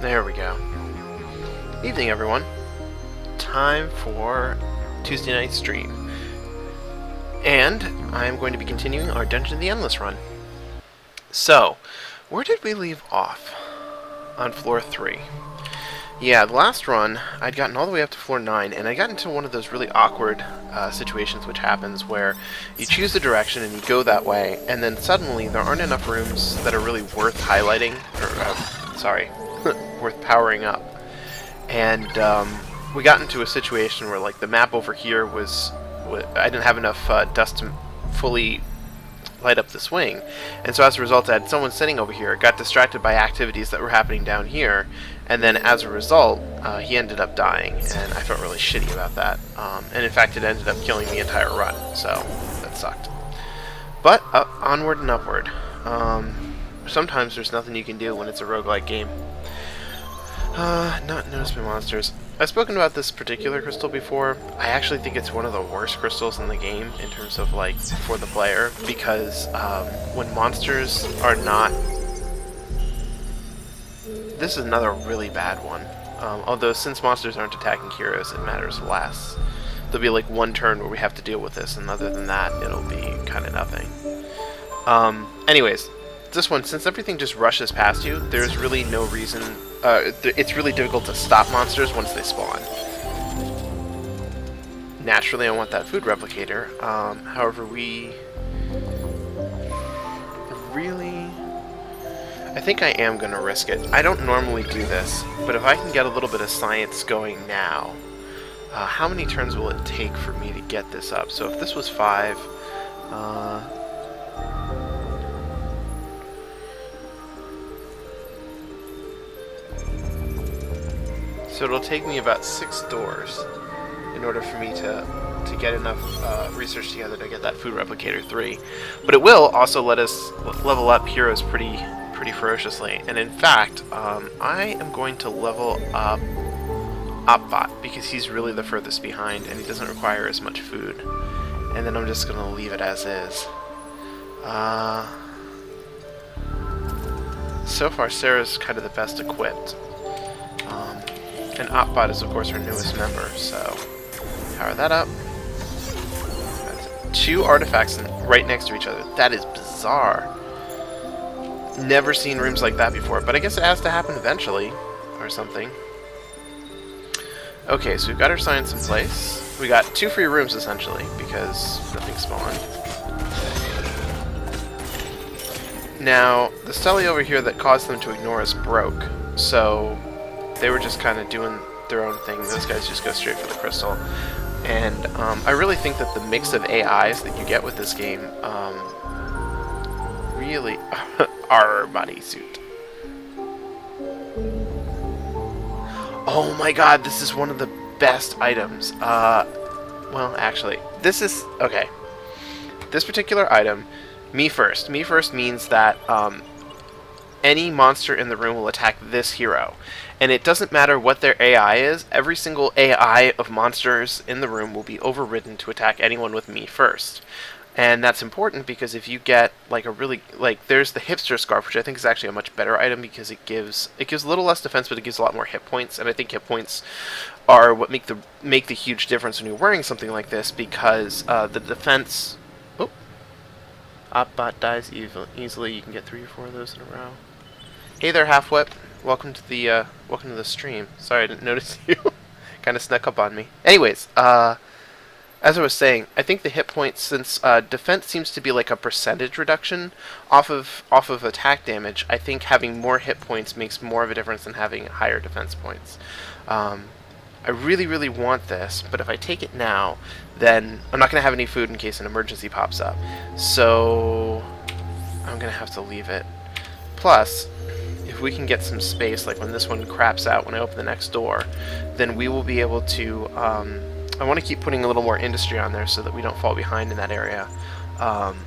There we go. Evening, everyone. Time for Tuesday night stream. And I am going to be continuing our Dungeon of the Endless run. So, where did we leave off? On floor 3. Yeah, the last run, I'd gotten all the way up to floor 9, and I got into one of those really awkward situations which happens where you choose the direction and you go that way, and then suddenly there aren't enough rooms that are really worth highlighting, or, worth powering up. And we got into a situation where, like, the map over here was I didn't have enough dust to fully light up the swing, and so as a result I had someone sitting over here, got distracted by activities that were happening down here, and then as a result he ended up dying, and I felt really shitty about that, and in fact it ended up killing the entire run, so that sucked. But onward and upward. Sometimes there's nothing you can do when it's a roguelike game. Not noticed by monsters. I've spoken about this particular crystal before. I actually think it's one of the worst crystals in the game in terms of, like, for the player, because when monsters are not... This is another really bad one. Although since monsters aren't attacking heroes, it matters less. There'll be like one turn where we have to deal with this, and other than that, it'll be kind of nothing. Anyways, this one, since everything just rushes past you, there's really no reason... it's really difficult to stop monsters once they spawn. Naturally, I want that food replicator. However, we... Really... I think I am going to risk it. I don't normally do this, but if I can get a little bit of science going now... how many turns will it take for me to get this up? So if this was 5... So it'll take me about 6 doors in order for me to get enough research together to get that food replicator 3. But it will also let us level up heroes pretty ferociously. And in fact, I am going to level up Opbot because he's really the furthest behind and he doesn't require as much food. And then I'm just going to leave it as is. So far, Sarah's kind of the best equipped. And Opbot is, of course, our newest member, so power that up. That's 2 artifacts right next to each other. That is bizarre. Never seen rooms like that before, but I guess it has to happen eventually, or something. Okay, so we've got our science in place. We got 2 free rooms, essentially, because nothing spawned. Now, the Steli over here that caused them to ignore us broke, so... they were just kind of doing their own thing. Those guys just go straight for the crystal. And I really think that the mix of AIs that you get with this game really are bodysuit. Oh my god, this is one of the best items. Well, actually, this is... okay. This particular item, me first. Me first means that any monster in the room will attack this hero. And it doesn't matter what their AI is, every single AI of monsters in the room will be overridden to attack anyone with me first. And that's important because if you get like a really, like, there's the hipster scarf, which I think is actually a much better item because it gives a little less defense, but it gives a lot more hit points. And I think hit points are what make the huge difference when you're wearing something like this, because the defense... oh, Opbot dies easily. You can get 3 or 4 of those in a row. Hey there, Half-Whip. Welcome to the stream. Sorry, I didn't notice you. Kind of snuck up on me. Anyways, as I was saying, I think the hit points, since defense seems to be like a percentage reduction off of attack damage, I think having more hit points makes more of a difference than having higher defense points. I really want this, but if I take it now, then I'm not going to have any food in case an emergency pops up. So I'm going to have to leave it. Plus, if we can get some space, like when this one craps out when I open the next door, then we will be able to... I want to keep putting a little more industry on there so that we don't fall behind in that area. And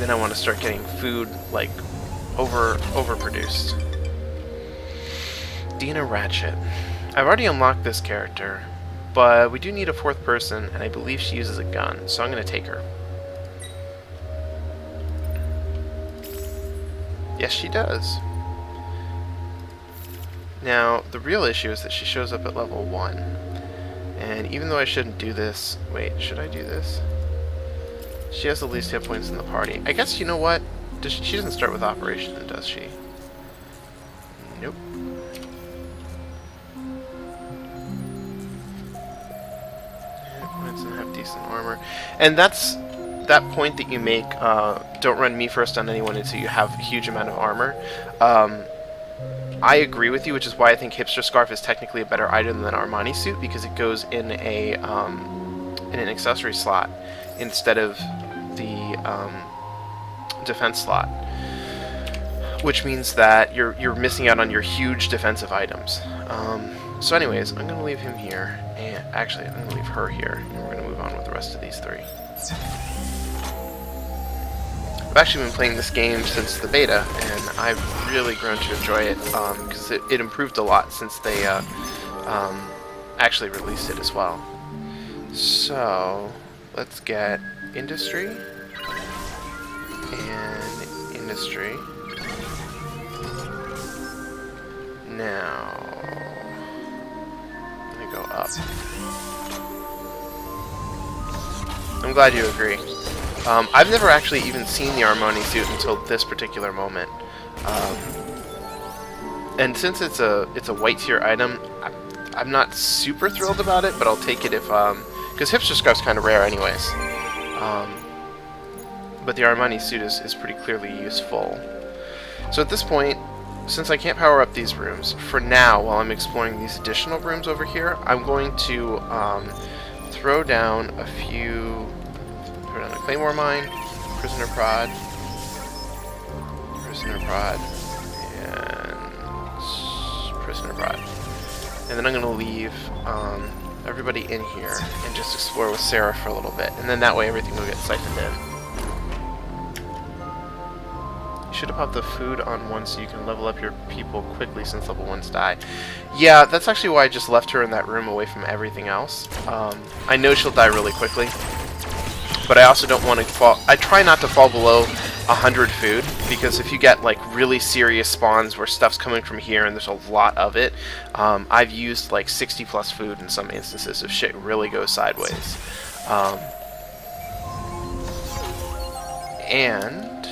then I want to start getting food, like, overproduced. Dina Ratchet. I've already unlocked this character, but we do need a 4th person, and I believe she uses a gun, so I'm going to take her. Yes, she does. Now, the real issue is that she shows up at level 1. And even though I shouldn't do this... Wait, should I do this? She has the least hit points in the party. I guess, you know what? She doesn't start with Operation, does she? Nope. Doesn't have decent armor. And that's that point that you make, don't run me first on anyone until you have a huge amount of armor. I agree with you, which is why I think Hipster Scarf is technically a better item than Armani Suit, because it goes in an accessory slot instead of the defense slot, which means that you're missing out on your huge defensive items. So anyways, I'm going to leave him here, and actually I'm going to leave her here, and we're going to move on with the rest of these three. I've actually been playing this game since the beta, and I've really grown to enjoy it, because it improved a lot since they actually released it as well. So, let's get Industry, and Industry. Now, let me go up. I'm glad you agree. I've never actually even seen the Armani Suit until this particular moment, and since it's a white tier item, I'm not super thrilled about it, but I'll take it if because Hipster Scarf's kind of rare anyways. But the Armani Suit is pretty clearly useful. So at this point, since I can't power up these rooms for now, while I'm exploring these additional rooms over here, I'm going to throw down a few. Throw down a Claymore Mine, Prisoner Prod, and Prisoner Prod. And then I'm going to leave everybody in here and just explore with Sarah for a little bit. And then that way everything will get siphoned in. You should have popped the food on one so you can level up your people quickly since level 1s die. Yeah, that's actually why I just left her in that room away from everything else. I know she'll die really quickly, but I also don't want to fall... I try not to fall below 100 food, because if you get like really serious spawns where stuff's coming from here and there's a lot of it, I've used like 60 plus food in some instances if shit really goes sideways. And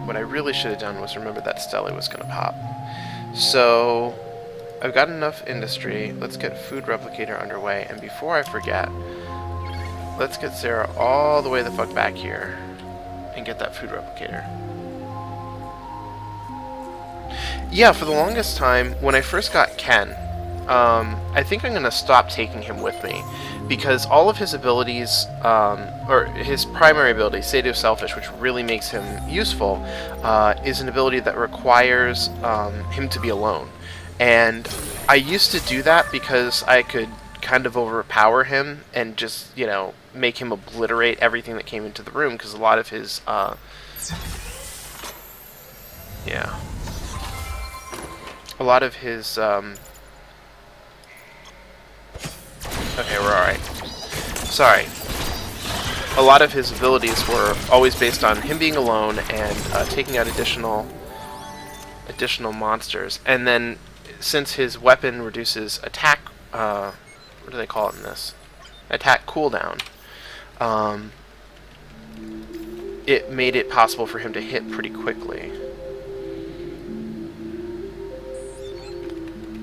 what I really should have done was remember that Stella was going to pop. So I've got enough industry. Let's get food replicator underway, and before I forget, let's get Sarah all the way the fuck back here and get that food replicator. Yeah, for the longest time, when I first got Ken, I think I'm going to stop taking him with me, because all of his abilities, or his primary ability, Sadio Selfish, which really makes him useful, is an ability that requires him to be alone. And I used to do that because I could kind of overpower him and just, you know, make him obliterate everything that came into the room, because a lot of his, yeah. A lot of his, okay, we're alright. Sorry. A lot of his abilities were always based on him being alone and taking out additional monsters. And then, since his weapon reduces attack, what do they call it in this? Attack cooldown. It made it possible for him to hit pretty quickly.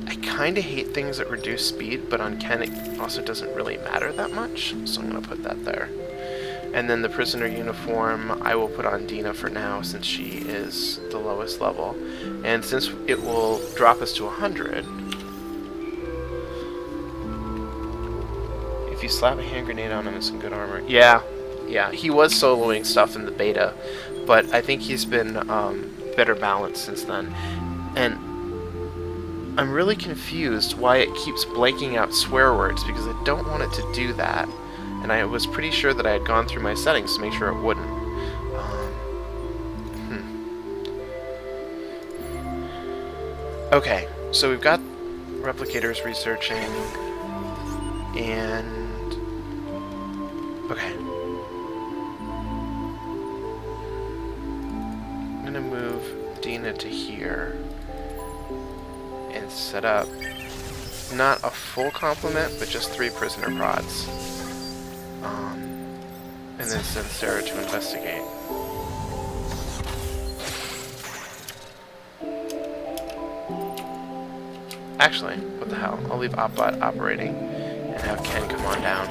I kind of hate things that reduce speed, but on Ken it also doesn't really matter that much, so I'm going to put that there. And then the prisoner uniform I will put on Dina for now, since she is the lowest level. And since it will drop us to 100, if you slap a hand grenade on him and some good armor... Yeah, he was soloing stuff in the beta, but I think he's been better balanced since then. And I'm really confused why it keeps blanking out swear words, because I don't want it to do that. And I was pretty sure that I had gone through my settings to make sure it wouldn't. Okay, so we've got replicators researching, and... okay. I'm gonna move Dina to here, and and set up not a full complement, but just 3 prisoner pods. And then send Sarah to investigate. Actually, what the hell? I'll leave OpBot operating and have Ken come on down.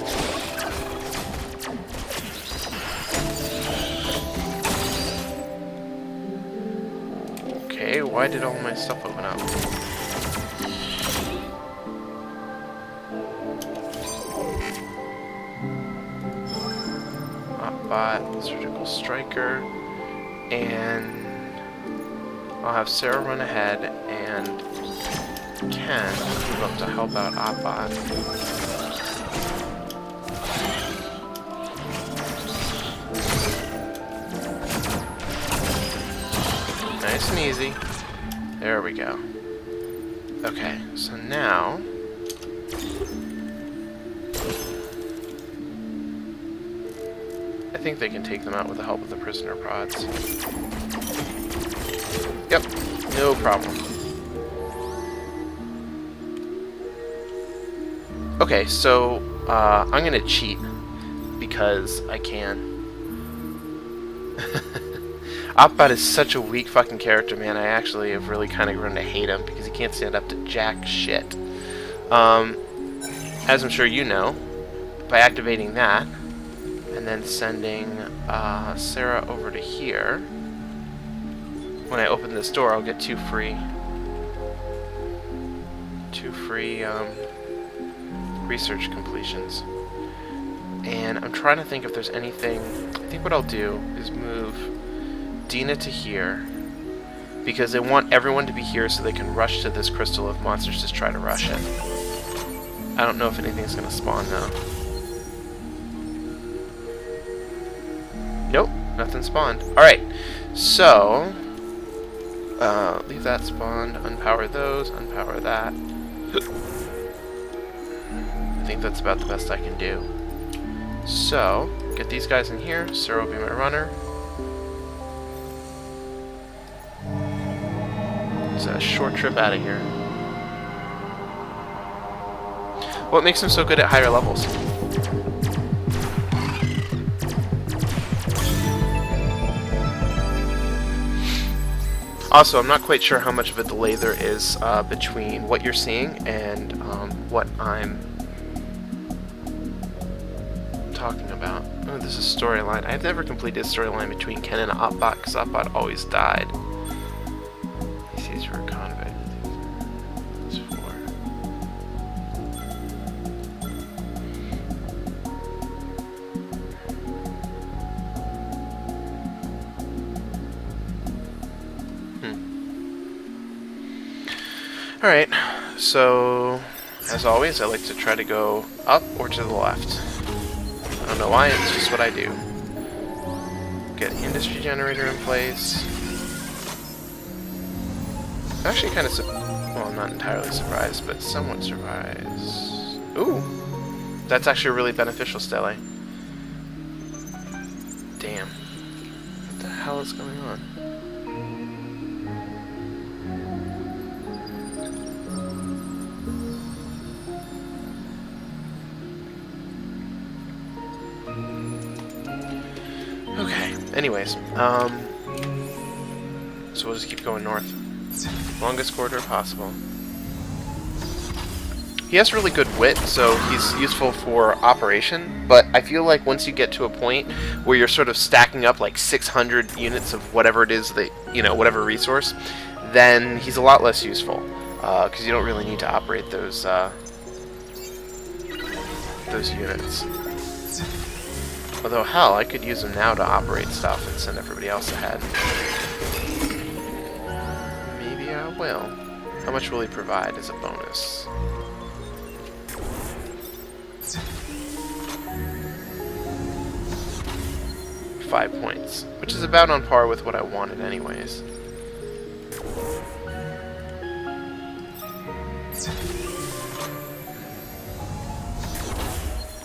Okay, why did all my stuff open up? OpBot, Surgical Striker, and I'll have Sarah run ahead and Ken move up to help out OpBot. Nice and easy. There we go. Okay, so now I think they can take them out with the help of the prisoner pods. Yep, no problem. Okay, so I'm gonna cheat because I can. OpBot is such a weak fucking character, man. I actually have really kind of grown to hate him because he can't stand up to jack shit. As I'm sure you know, by activating that and then sending Sarah over to here, when I open this door, I'll get two free research completions. And I'm trying to think if there's anything. I think what I'll do is move Dina to here because they want everyone to be here so they can rush to this crystal if monsters just try to rush it. I don't know if anything's gonna spawn though. Nope, nothing spawned. Alright, so leave that spawned, unpower those, unpower that. I think that's about the best I can do. So, get these guys in here, Sarah will be my runner. It's a short trip out of here. What makes him so good at higher levels? Also, I'm not quite sure how much of a delay there is between what you're seeing and what I'm talking about. Oh, this is storyline. I've never completed a storyline between Ken and OpBot because OpBot always died. He sees you're a convict. It's 4. Alright, so as always, I like to try to go up or to the left. I don't know why, it's just what I do. Get the industry generator in place. I'm actually kind of well, I'm not entirely surprised, but somewhat surprised. Ooh! That's actually really beneficial, Stelle. Damn. What the hell is going on? Okay, anyways, so we'll just keep going north. Longest corridor possible. He has really good wit, so he's useful for operation, but I feel like once you get to a point where you're sort of stacking up like 600 units of whatever it is that, you know, whatever resource, then he's a lot less useful, because you don't really need to operate those units. Although, hell, I could use them now to operate stuff and send everybody else ahead. Maybe I will. How much will he provide as a bonus? $5 points, which is about on par with what I wanted anyways.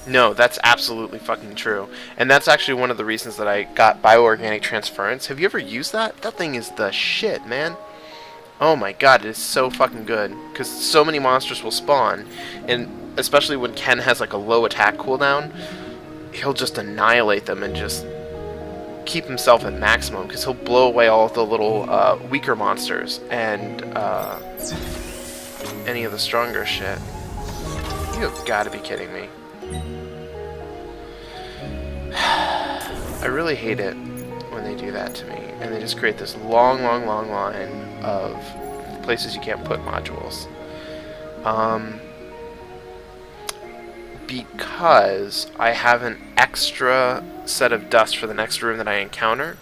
No, that's absolutely fucking true. And that's actually one of the reasons that I got bioorganic transference. Have you ever used that? That thing is the shit, man. Oh my god, it is so fucking good. Because so many monsters will spawn, and especially when Ken has like a low attack cooldown, he'll just annihilate them and just keep himself at maximum, because he'll blow away all of the little weaker monsters and any of the stronger shit. You have got to be kidding me. I really hate it when they do that to me, and they just create this long line of places you can't put modules. Because I have an extra set of dust for the next room that I encounter,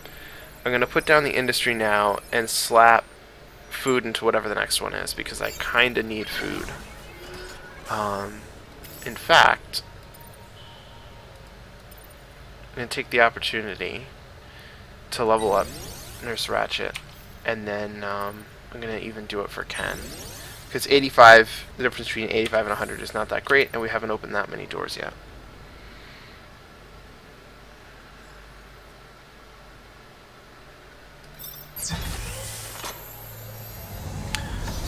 I'm going to put down the industry now and slap food into whatever the next one is, because I kind of need food. In fact, I'm going to take the opportunity to level up Nurse Ratched, and then I'm going to even do it for Ken. Because 85, the difference between 85 and 100 is not that great, and we haven't opened that many doors yet.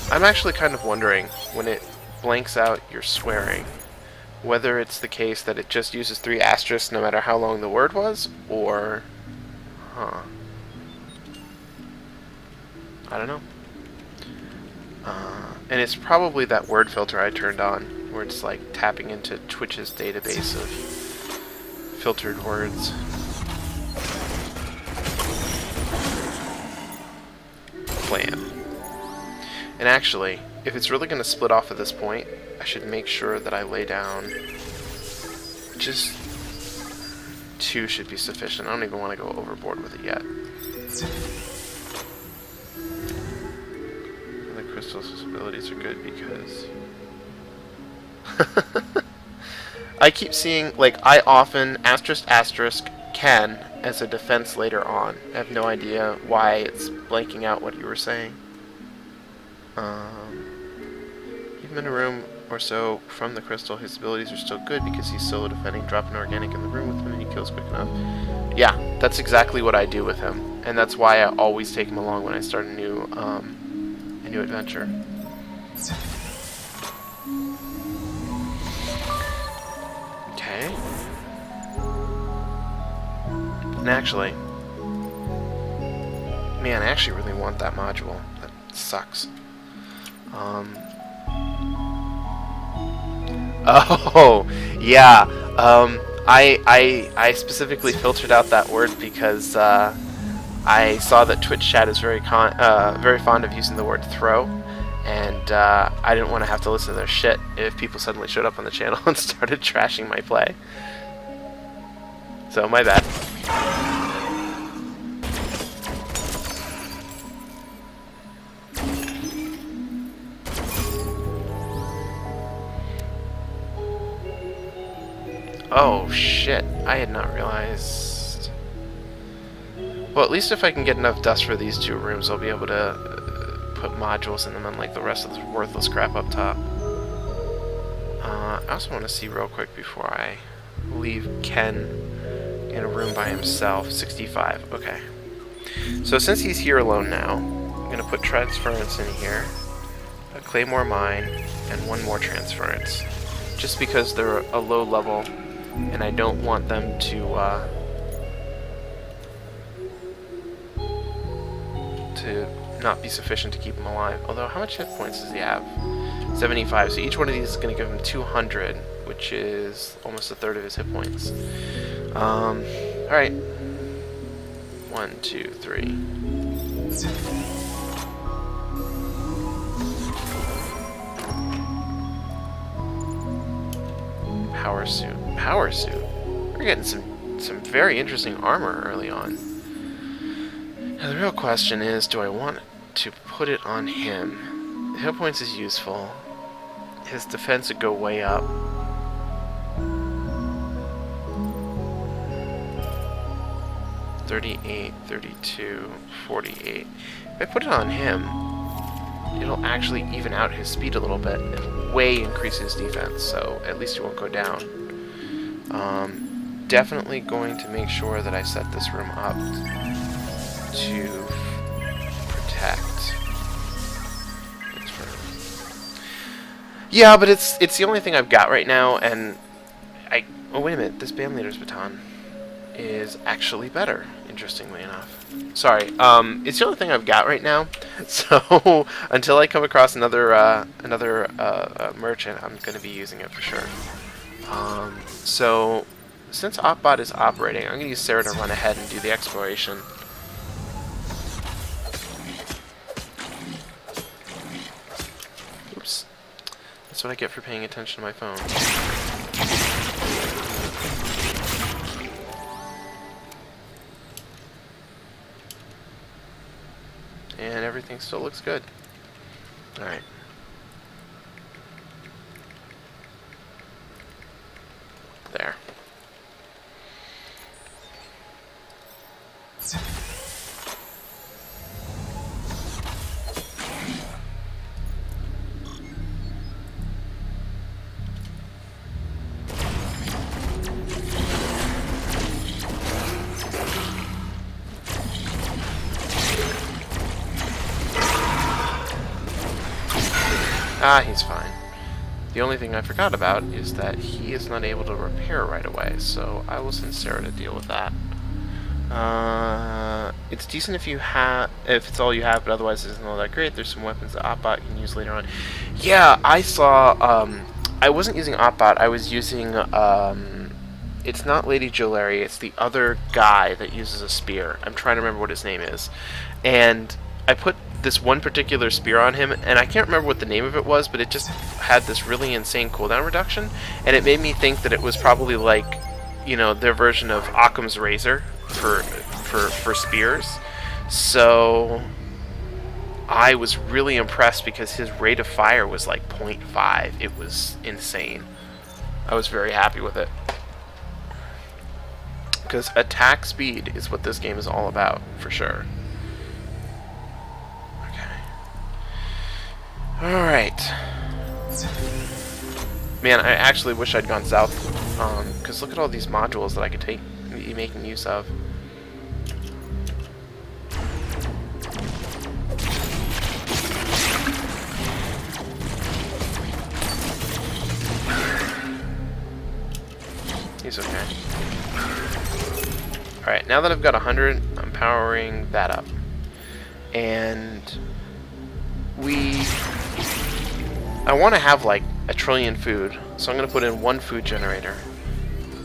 I'm actually kind of wondering, when it blanks out your swearing, whether it's the case that it just uses 3 asterisks no matter how long the word was, or... I don't know. And it's probably that word filter I turned on, where it's like tapping into Twitch's database of filtered words. Plan. And actually, if it's really going to split off at this point, I should make sure that I lay down just 2 should be sufficient. I don't even want to go overboard with it yet. The crystal's abilities are good because... I keep seeing, like, I often asterisk Ken as a defense later on. I have no idea why it's blanking out what you were saying. Even in a room or so from the crystal, his abilities are still good because he's solo defending. Drop an organic in the room with him and he kills quick enough. Yeah, that's exactly what I do with him, and that's why I always take him along when I start a new adventure. Okay. And actually, man, I actually really want that module. That sucks. Oh, yeah. I specifically filtered out that word because I saw that Twitch chat is very fond of using the word throw, and I didn't want to have to listen to their shit if people suddenly showed up on the channel and started trashing my play. So, my bad. Oh shit, I had not realized. Well, at least if I can get enough dust for these 2 rooms, I'll be able to put modules in them, unlike the rest of the worthless crap up top. I also want to see real quick before I leave Ken in a room by himself. 65, okay. So since he's here alone now, I'm going to put transference in here, a Claymore Mine, and 1 more transference. Just because they're a low level, and I don't want them to not be sufficient to keep him alive. Although, how much hit points does he have? 75. So each one of these is going to give him 200, which is almost a third of his hit points. Alright. 1, 2, 3. Power suit. Power suit. We're getting some very interesting armor early on. Now the real question is, do I want to put it on him? The hit points is useful. His defense would go way up. $38, $32, $48. If I put it on him, it'll actually even out his speed a little bit. It'll way increase his defense, so at least it won't go down. Definitely going to make sure that I set this room up to protect. Yeah, but it's the only thing I've got right now, and oh wait a minute, this band leader's baton is actually better, interestingly enough. Sorry, it's the only thing I've got right now, so until I come across another merchant, I'm going to be using it for sure. So, since Opbot is operating, I'm going to use Sarah to run ahead and do the exploration. Oops. That's what I get for paying attention to my phone. And everything still looks good. Alright. There. Ah, he's fine. The only thing I forgot about is that he is not able to repair right away, so I will send Sarah to deal with that. It's decent if it's all you have, but otherwise it isn't all that great. There's some weapons that Opbot can use later on. Yeah, I saw, I wasn't using Opbot, I was using, it's not Lady Jolary, it's the other guy that uses a spear. I'm trying to remember what his name is. And I put this one particular spear on him, and I can't remember what the name of it was, but it just had this really insane cooldown reduction, and it made me think that it was probably like, you know, their version of Occam's Razor for spears. So I was really impressed because his rate of fire was like 0.5. It was insane. I was very happy with it. Because attack speed is what this game is all about, for sure. Alright. Man, I actually wish I'd gone south, because look at all these modules that I could be making use of. He's okay. Alright, now that I've got 100, I'm powering that up. And I want to have like 1 trillion food, so I'm going to put in 1 food generator.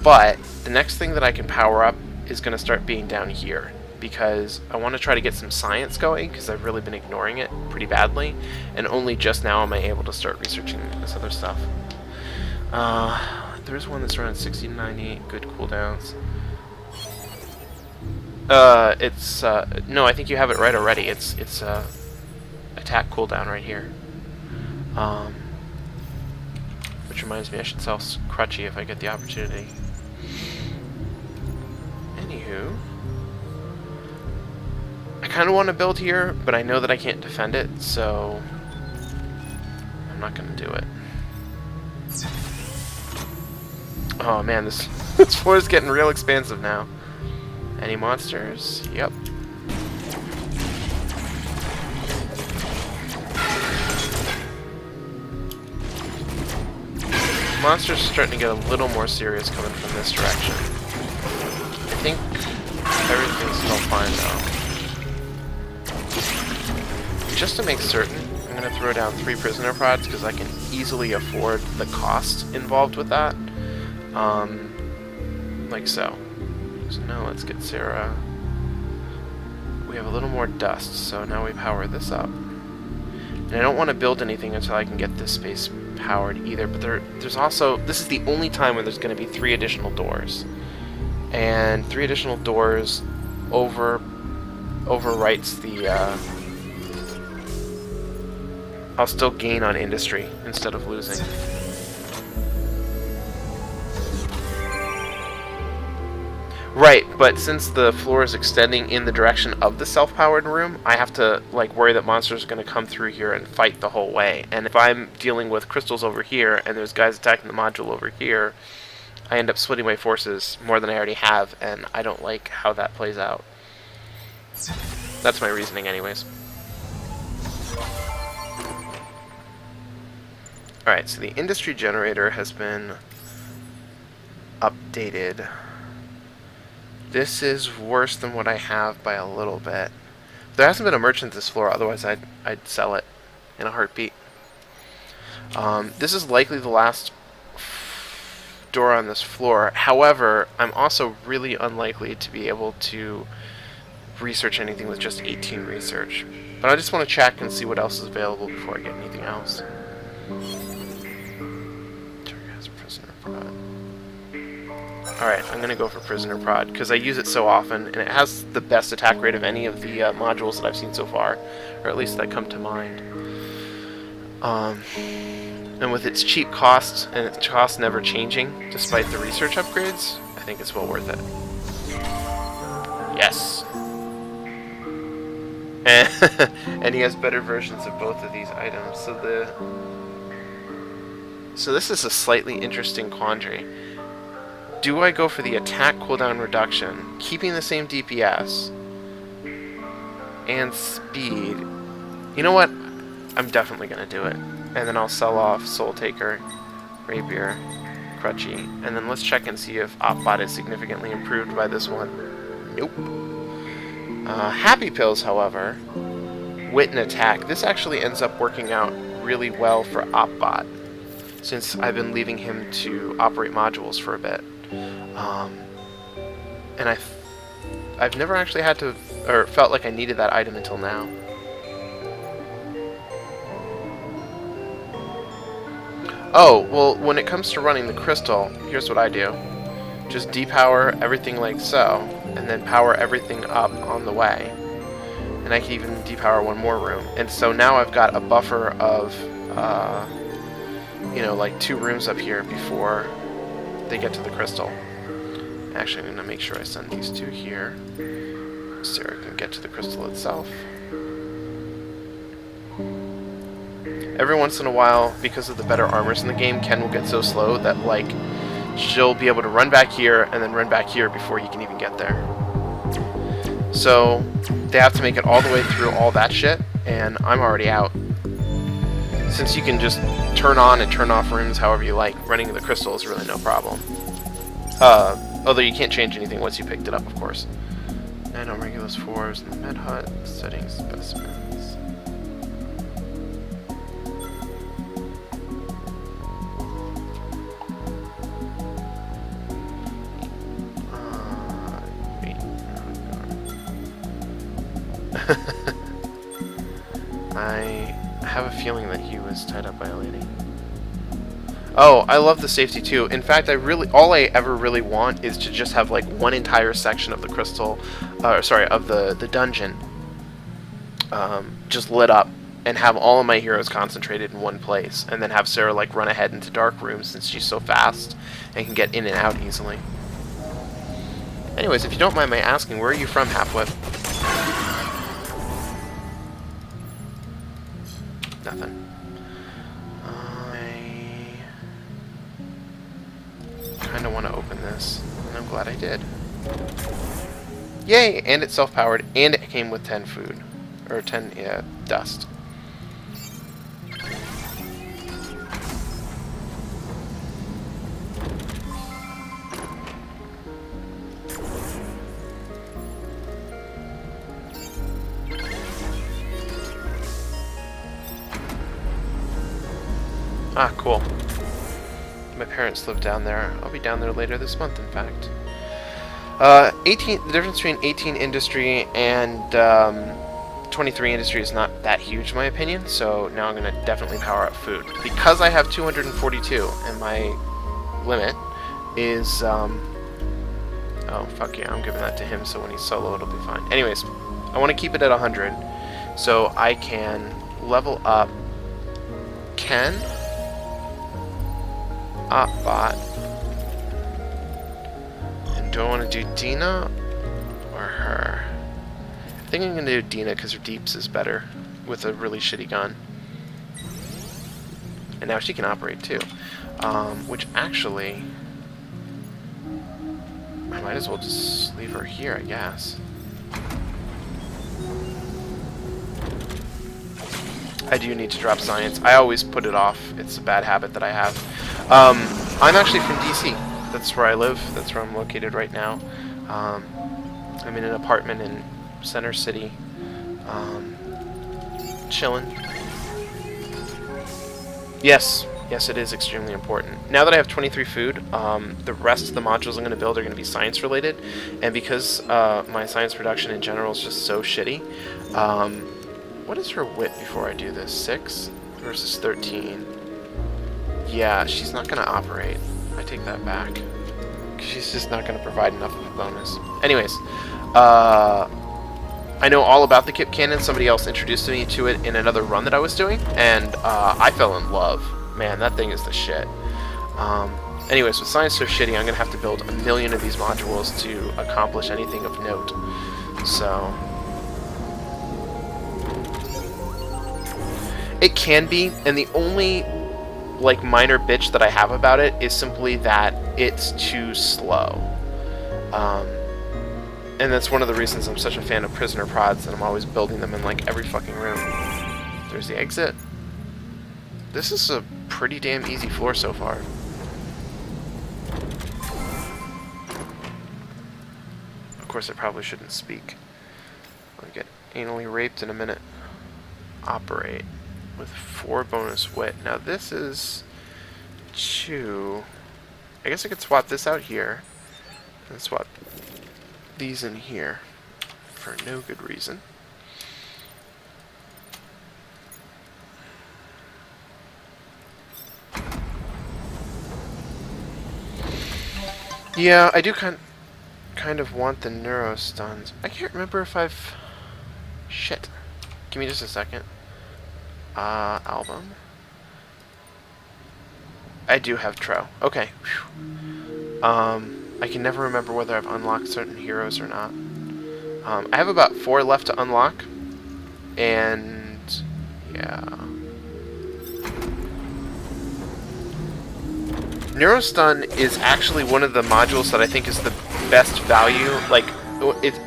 But the next thing that I can power up is going to start being down here, because I want to try to get some science going, because I've really been ignoring it pretty badly, and only just now am I able to start researching this other stuff. There's one that's around 60 to 98, good cooldowns. No, I think you have it right already. It's attack cooldown right here. Which reminds me, I should sell Crutchy if I get the opportunity. Anywho, I kind of want to build here, but I know that I can't defend it, so I'm not going to do it. Oh man, this floor is getting real expansive now. Any monsters? Yep. Monsters are starting to get a little more serious coming from this direction. I think everything's still fine though. Just to make certain, I'm going to throw down 3 prisoner prods because I can easily afford the cost involved with that. Like so. So now let's get Sarah. We have a little more dust, so now we power this up. And I don't want to build anything until I can get this space powered either, but there's also, this is the only time when there's going to be 3 additional doors. And 3 additional doors overwrites the, I'll still gain on industry instead of losing. Right, but since the floor is extending in the direction of the self-powered room, I have to like worry that monsters are going to come through here and fight the whole way. And if I'm dealing with crystals over here and there's guys attacking the module over here, I end up splitting my forces more than I already have, and I don't like how that plays out. That's my reasoning anyways. Alright, so the industry generator has been updated. This is worse than what I have by a little bit. There hasn't been a merchant this floor, otherwise I'd sell it in a heartbeat. This is likely the last door on this floor. However, I'm also really unlikely to be able to research anything with just 18 research. But I just want to check and see what else is available before I get anything else. Alright, I'm going to go for Prisoner Prod, because I use it so often, and it has the best attack rate of any of the modules that I've seen so far, or at least that come to mind. And with its cheap cost, and its cost never changing, despite the research upgrades, I think it's well worth it. Yes! And he has better versions of both of these items, so this is a slightly interesting quandary. Do I go for the attack cooldown reduction, keeping the same DPS, and speed? You know what? I'm definitely going to do it. And then I'll sell off Soul Taker, Rapier, Crutchy, and then let's check and see if OpBot is significantly improved by this one. Nope. Happy Pills, however, Wit and Attack. This actually ends up working out really well for OpBot, since I've been leaving him to operate modules for a bit. And I've never actually had to, or felt like I needed that item until now. Oh, well, when it comes to running the crystal, here's what I do. Just depower everything like so, and then power everything up on the way. And I can even depower one more room. And so now I've got a buffer of, you know, like 2 rooms up here before they get to the crystal. Actually, I'm going to make sure I send these 2 here. Sarah can get to the crystal itself. Every once in a while, because of the better armors in the game, Ken will get so slow that, like, she'll be able to run back here and then run back here before you can even get there. So, they have to make it all the way through all that shit, and I'm already out. Since you can just turn on and turn off rooms however you like, running the crystal is really no problem. Although you can't change anything once you picked it up, of course. And on Regulus 4s in the med hut, studying specimens. I have a feeling that he was tied up by a lady. Oh, I love the safety too. In fact, all I ever really want is to just have like one entire section of the crystal, of the dungeon, just lit up, and have all of my heroes concentrated in one place, and then have Sarah like run ahead into dark rooms since she's so fast and can get in and out easily. Anyways, if you don't mind my asking, where are you from, Halfwit? Nothing. I kind of want to open this, and I'm glad I did. Yay! And it's self-powered, and it came with 10 food. Or 10, yeah, dust. Ah, cool. My parents live down there. I'll be down there later this month, in fact. The difference between 18 industry and 23 industry is not that huge, in my opinion, so now I'm going to definitely power up food. Because I have 242, and my limit is, oh, fuck yeah, I'm giving that to him, so when he's solo, it'll be fine. Anyways, I want to keep it at 100, so I can level up Ken, OpBot, and do I want to do Dina or her? I think I'm going to do Dina because her deeps is better with a really shitty gun. And now she can operate too. Which actually, I might as well just leave her here, I guess. I do need to drop science. I always put it off. It's a bad habit that I have. I'm actually from DC. That's where I live. That's where I'm located right now. I'm in an apartment in Center City. Chilling. Yes, it is extremely important. Now that I have 23 food, the rest of the modules I'm going to build are going to be science related, and because my science production in general is just so shitty, what is her wit before I do this? 6 versus 13. Yeah, she's not going to operate. I take that back. 'Cause she's just not going to provide enough of a bonus. Anyways, I know all about the Kip Cannon. Somebody else introduced me to it in another run that I was doing, and I fell in love. Man, that thing is the shit. Anyways, with science so shitty, I'm going to have to build 1 million of these modules to accomplish anything of note. So... it can be, and the only like minor bitch that I have about it is simply that it's too slow. And that's one of the reasons I'm such a fan of prisoner prods, and I'm always building them in like every fucking room. There's the exit. This is a pretty damn easy floor so far. Of course, I probably shouldn't speak. I'll get anally raped in a minute. Operate with 4 bonus wit. Now this is 2. I guess I could swap this out here and swap these in here for no good reason. Yeah, I do kind of want the neurostuns. I can't remember if I've... Shit. Give me just a second. Album. I do have Tro. Okay. Whew. I can never remember whether I've unlocked certain heroes or not. I have about 4 left to unlock. And... yeah. Neurostun is actually one of the modules that I think is the best value. Like,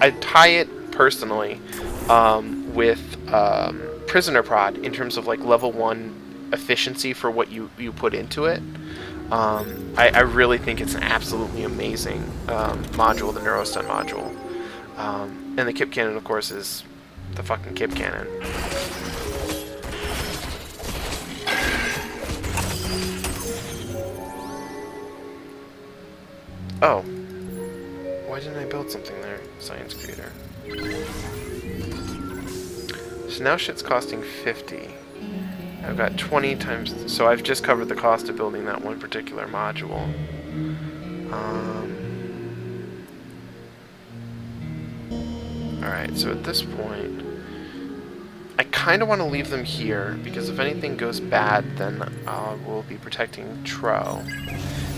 I tie it personally with Prisoner Prod in terms of like level 1 efficiency for what you put into it. I really think it's an absolutely amazing module, the Neurostun module. And the Kip Cannon, of course, is the fucking Kip Cannon. Oh. Why didn't I build something there? Science Creator. So now shit's costing 50. I've got 20 times... so I've just covered the cost of building that one particular module. Alright, so at this point... I kind of want to leave them here, because if anything goes bad, then we'll be protecting Tro.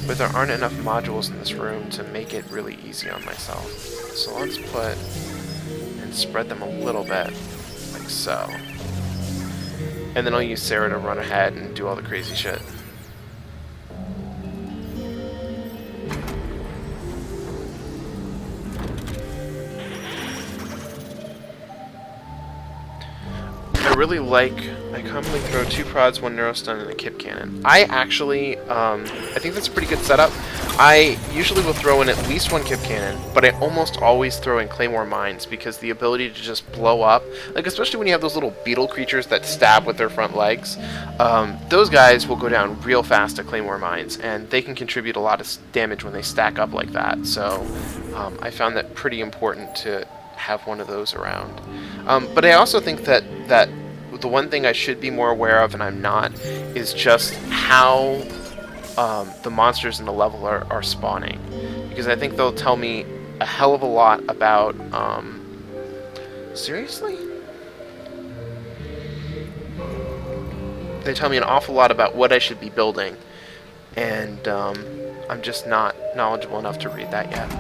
But there aren't enough modules in this room to make it really easy on myself. So let's put... and spread them a little bit, like so. And then I'll use Sarah to run ahead and do all the crazy shit. I really like... I commonly throw 2 prods, 1 neurostun, and a Kip Cannon. I actually, I think that's a pretty good setup. I usually will throw in at least 1 Kip Cannon, but I almost always throw in Claymore Mines, because the ability to just blow up, like especially when you have those little beetle creatures that stab with their front legs, those guys will go down real fast at Claymore Mines, and they can contribute a lot of damage when they stack up like that, so I found that pretty important to have one of those around. But I also think that the one thing I should be more aware of, and I'm not, is just how the monsters in the level are spawning. Because I think they'll tell me a hell of a lot about... seriously? They tell me an awful lot about what I should be building. And I'm just not knowledgeable enough to read that yet.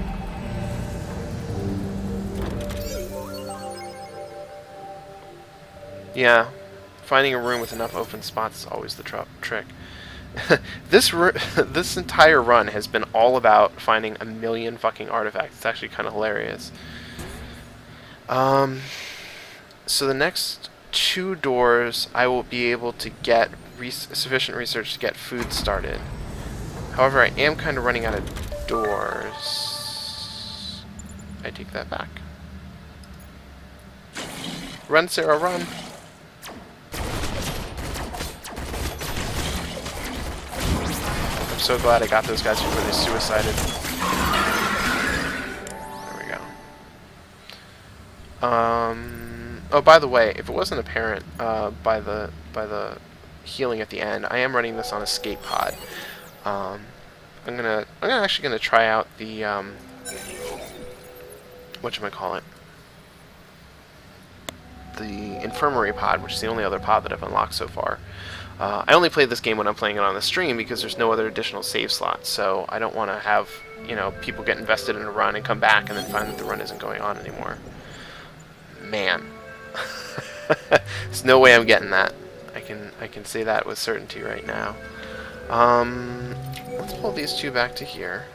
Yeah, finding a room with enough open spots is always the trick. This entire run has been all about finding 1 million fucking artifacts. It's actually kind of hilarious. So the next 2 doors, I will be able to get sufficient research to get food started. However, I am kind of running out of doors. I take that back. Run, Sarah, run! I'm so glad I got those guys before they suicided. There we go. Oh, by the way, if it wasn't apparent by the healing at the end, I am running this on escape pod. I'm actually gonna try out the whatchamacallit? The infirmary pod, which is the only other pod that I've unlocked so far. I only play this game when I'm playing it on the stream because there's no other additional save slots, so I don't want to have, you know, people get invested in a run and come back and then find that the run isn't going on anymore. Man. There's no way I'm getting that. I can say that with certainty right now. Let's pull these 2 back to here.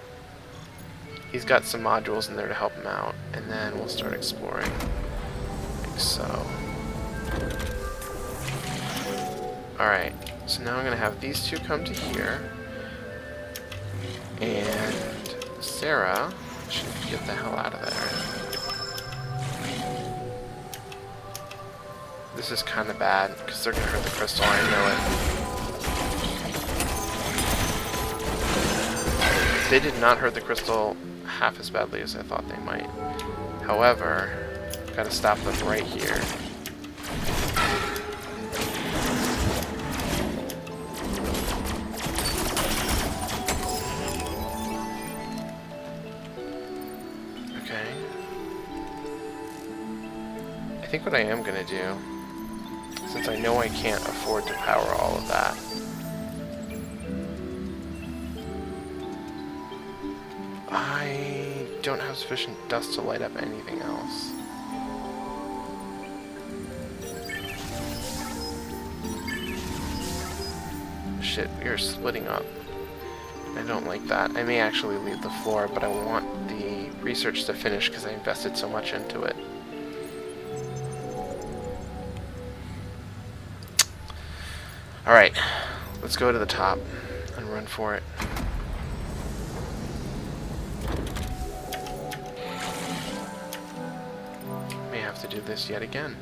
He's got some modules in there to help him out, and then we'll start exploring. Like so. Alright, so now I'm going to have these 2 come to here. And Sarah should get the hell out of there. This is kind of bad, because they're going to hurt the crystal, I know it. They did not hurt the crystal half as badly as I thought they might. However, gotta stop them right here. Okay. I think what I am gonna do, since I know I can't afford to power all of that, I don't have sufficient dust to light up anything else. Shit, we are splitting up. I don't like that. I may actually leave the floor, but I want the research to finish because I invested so much into it. Alright, let's go to the top and run for it. May have to do this yet again.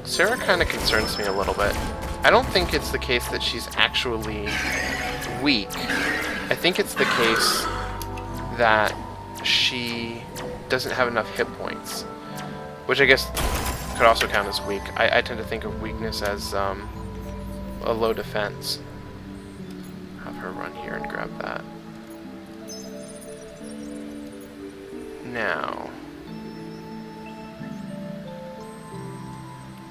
Sarah kind of concerns me a little bit. I don't think it's the case that she's actually weak. I think it's the case that she doesn't have enough hit points, which I guess could also count as weak. I tend to think of weakness as a low defense. Have her run here and grab that. Now,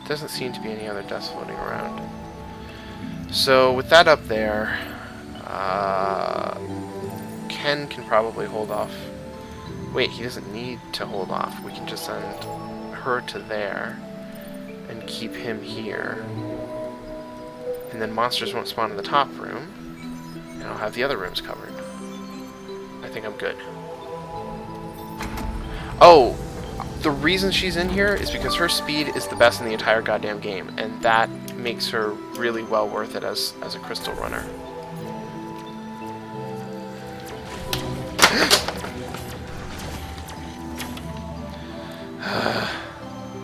doesn't seem to be any other dust floating around. So with that up there, Ken can probably hold off. Wait, he doesn't need to hold off. We can just send her to there and keep him here. And then monsters won't spawn in the top room, and I'll have the other rooms covered. I think I'm good. Oh! The reason she's in here is because her speed is the best in the entire goddamn game, and that makes her really well worth it as a crystal runner.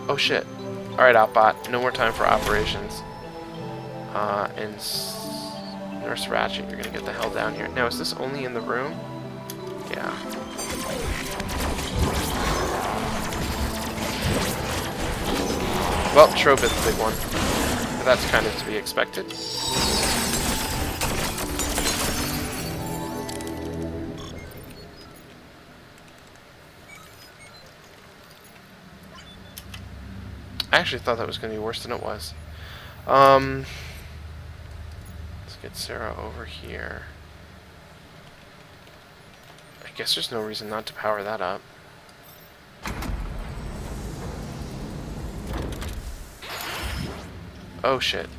Oh shit. Alright, Outbot, no more time for operations. And Nurse Ratchet, you're gonna get the hell down here. Now, is this only in the room? Yeah. Well, Trove is the big one. But that's kind of to be expected. I actually thought that was going to be worse than it was. Let's get Sarah over here. I guess there's no reason not to power that up. Oh shit.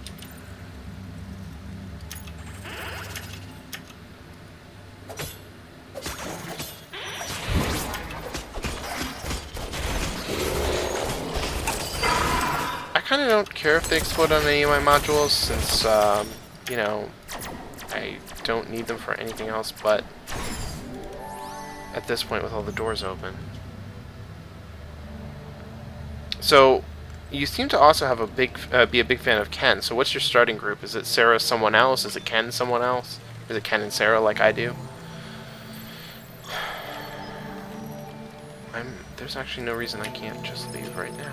kind of don't care if they explode on any of my modules, since, you know, I don't need them for anything else, but at this point with all the doors open. So, you seem to also have a be a big fan of Ken, so what's your starting group? Is it Sarah someone else? Is it Ken someone else? Is it Ken and Sarah like I do? There's actually no reason I can't just leave right now.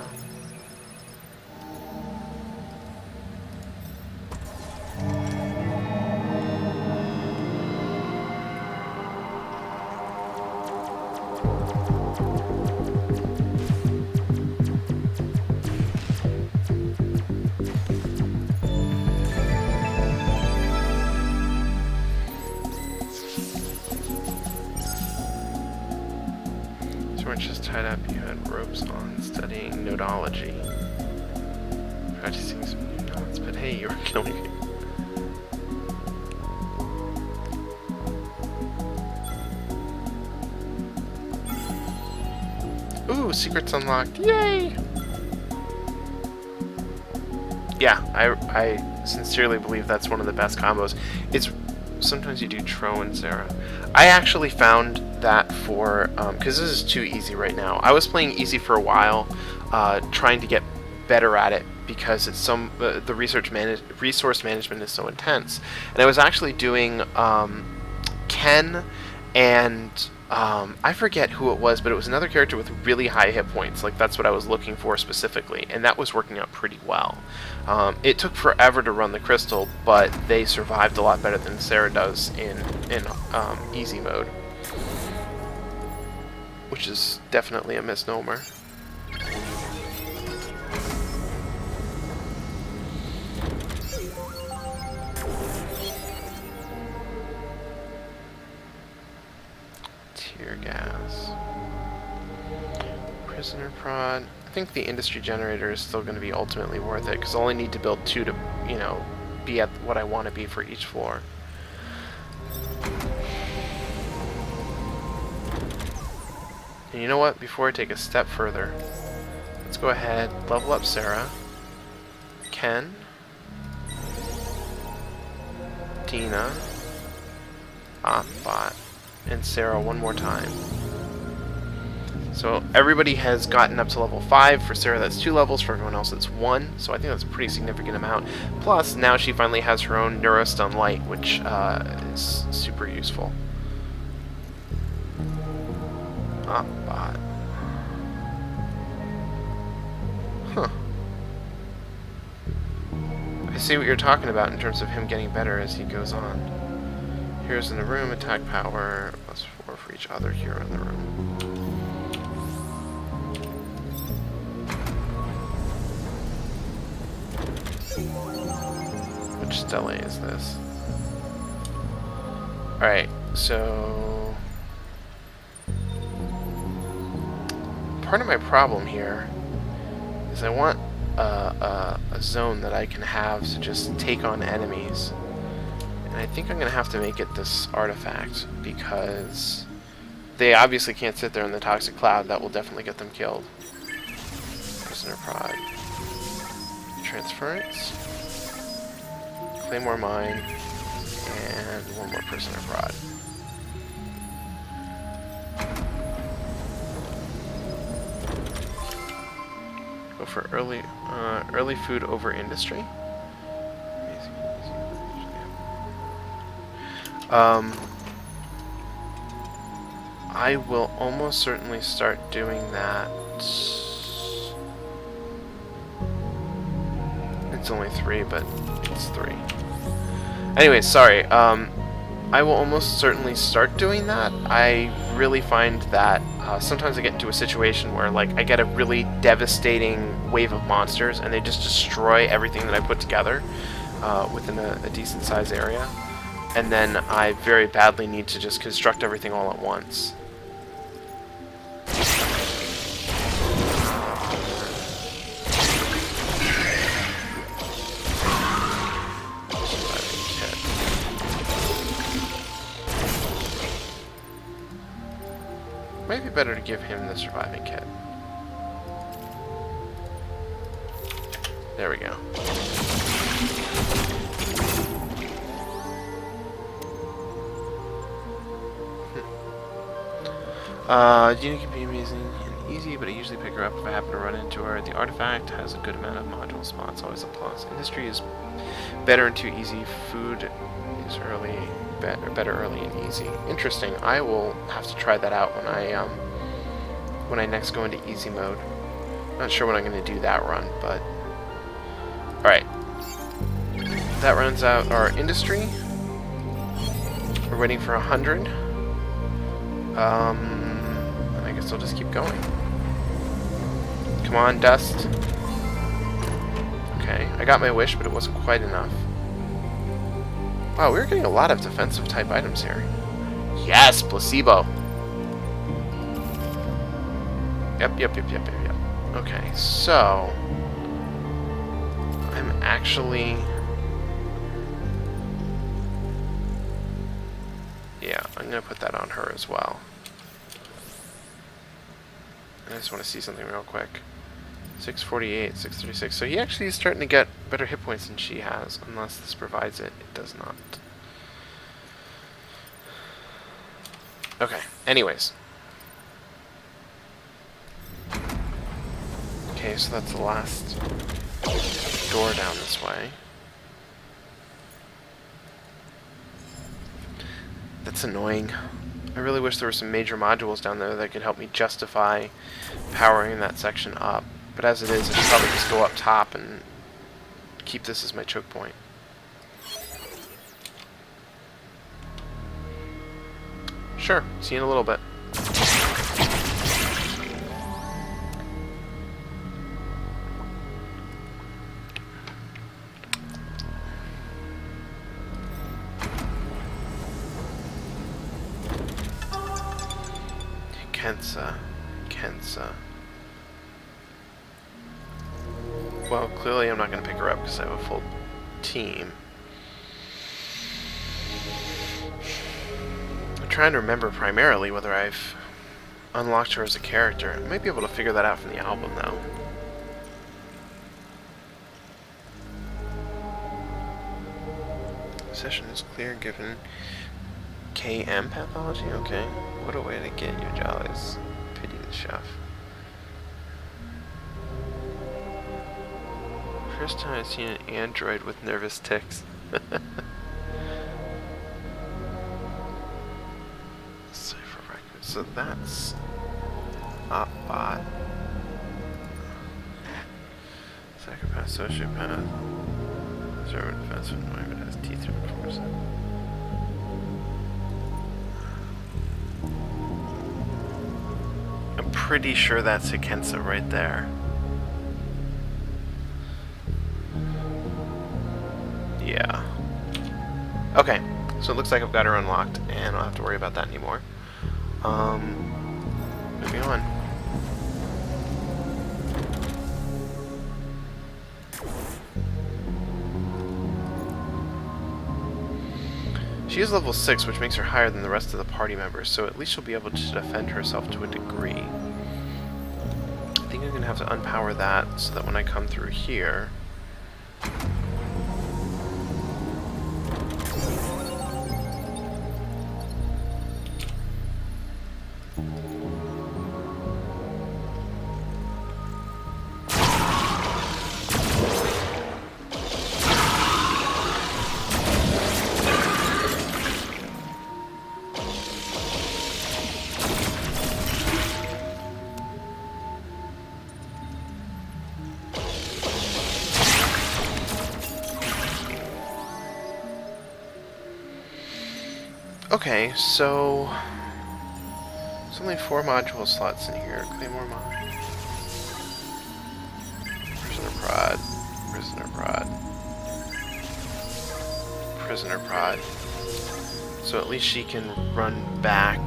Just tied up, you had ropes on, studying nodology. Practicing some new knots, but hey, you were killing me. Ooh, secrets unlocked, yay! Yeah, I sincerely believe that's one of the best combos. It's sometimes you do Tro and Sarah. I actually found that for because this is too easy right now. I was playing easy for a while, trying to get better at it because it's the resource management is so intense. And I was actually doing Ken and I forget who it was, but it was another character with really high hit points. Like that's what I was looking for specifically, and that was working out pretty well. It took forever to run the crystal, but they survived a lot better than Sarah does in easy mode, which is definitely a misnomer. Tear gas. Prisoner prod. I think the industry generator is still going to be ultimately worth it, because I only need to build 2 to, you know, be at what I want to be for each floor. And you know what? Before I take a step further, let's go ahead, level up Sarah, Ken, Dina, Othbot, and Sarah one more time. So everybody has gotten up to level 5. For Sarah that's 2 levels, for everyone else it's 1, so I think that's a pretty significant amount. Plus, now she finally has her own Neurostun Light, which is super useful. Bot. Huh. I see what you're talking about in terms of him getting better as he goes on. Heroes in the room, attack power, +4 for each other hero in the room. Which stele is this? Alright, so part of my problem here is I want a zone that I can have to just take on enemies. And I think I'm going to have to make it this artifact, because they obviously can't sit there in the toxic cloud. That will definitely get them killed. Prisoner prod. Transference. Claymore mine. And one more prisoner prod. Go for early food over industry. I will almost certainly start doing that. It's only 3, but it's 3. Anyways, sorry. I will almost certainly start doing that. I really find that sometimes I get into a situation where, like, I get a really devastating wave of monsters and they just destroy everything that I put together within a decent sized area. And then I very badly need to just construct everything all at once. Might be better to give him the surviving kit. There we go. Genie can be amazing and easy, but I usually pick her up if I happen to run into her. The artifact has a good amount of module spots, always a plus. Industry is better and too easy. Food is better early and easy. Interesting. I will have to try that out when I next go into easy mode. Not sure when I'm going to do that run, but alright. That runs out our industry. We're waiting for 100. And I guess I'll just keep going. Come on, dust. Okay, I got my wish, but it wasn't quite enough. Wow, we're getting a lot of defensive type items here. Yes, placebo. Yep. Okay, so I'm actually... Yeah, I'm going to put that on her as well. I just want to see something real quick. 648, 636. So he actually is starting to get better hit points than she has. Unless this provides it. It does not. Okay, anyways. Okay, so that's the last door down this way. That's annoying. I really wish there were some major modules down there that could help me justify powering that section up. But as it is, I should probably just go up top and keep this as my choke point. Sure, see you in a little bit. Kensa. Well, clearly I'm not going to pick her up because I have a full team. I'm trying to remember primarily whether I've unlocked her as a character. I might be able to figure that out from the album, though. Session is clear given KM pathology? Okay. What a way to get your jollies. Pity the chef. First time I've seen an android with nervous tics. Cipher record. So that's Opbot. Psychopath, sociopath. Observer defensive annoying but has teeth to enforce it. I'm pretty sure that's Hikensa right there. Yeah. Okay, so it looks like I've got her unlocked, and I don't have to worry about that anymore. Moving on. She is level 6, which makes her higher than the rest of the party members, so at least she'll be able to defend herself to a degree. I think I'm going to have to unpower that so that when I come through here... Okay, so there's only 4 module slots in here. Claymore mod. Prisoner prod. Prisoner prod. Prisoner prod. So at least she can run back.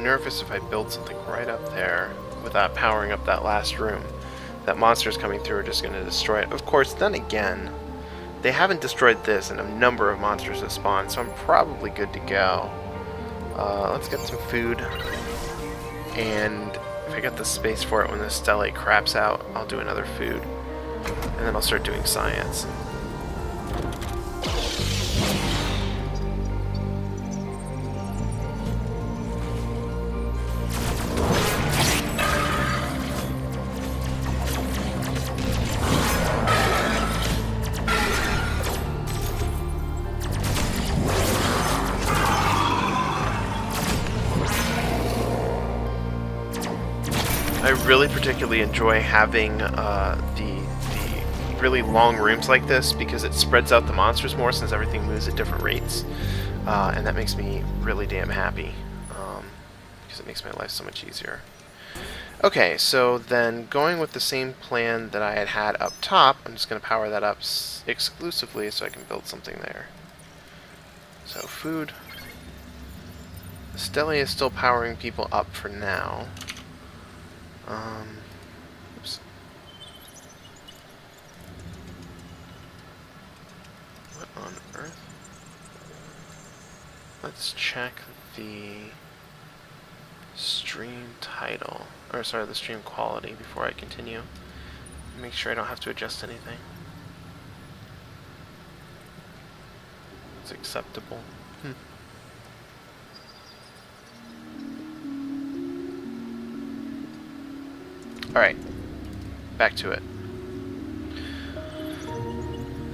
nervous if I build something right up there without powering up that last room. That monsters coming through are just going to destroy it. Of course, then again, they haven't destroyed this, and a number of monsters have spawned, so I'm probably good to go. Let's get some food, and if I get the space for it when the stellate craps out, I'll do another food, and then I'll start doing science. I really particularly enjoy having the really long rooms like this because it spreads out the monsters more since everything moves at different rates, and that makes me really damn happy because it makes my life so much easier. Okay, so then going with the same plan that I had up top, I'm just going to power that up exclusively so I can build something there. So food. The Stele is still powering people up for now. Oops. What on earth? Let's check the stream title, or sorry, the stream quality before I continue. Make sure I don't have to adjust anything. It's acceptable. Alright, back to it.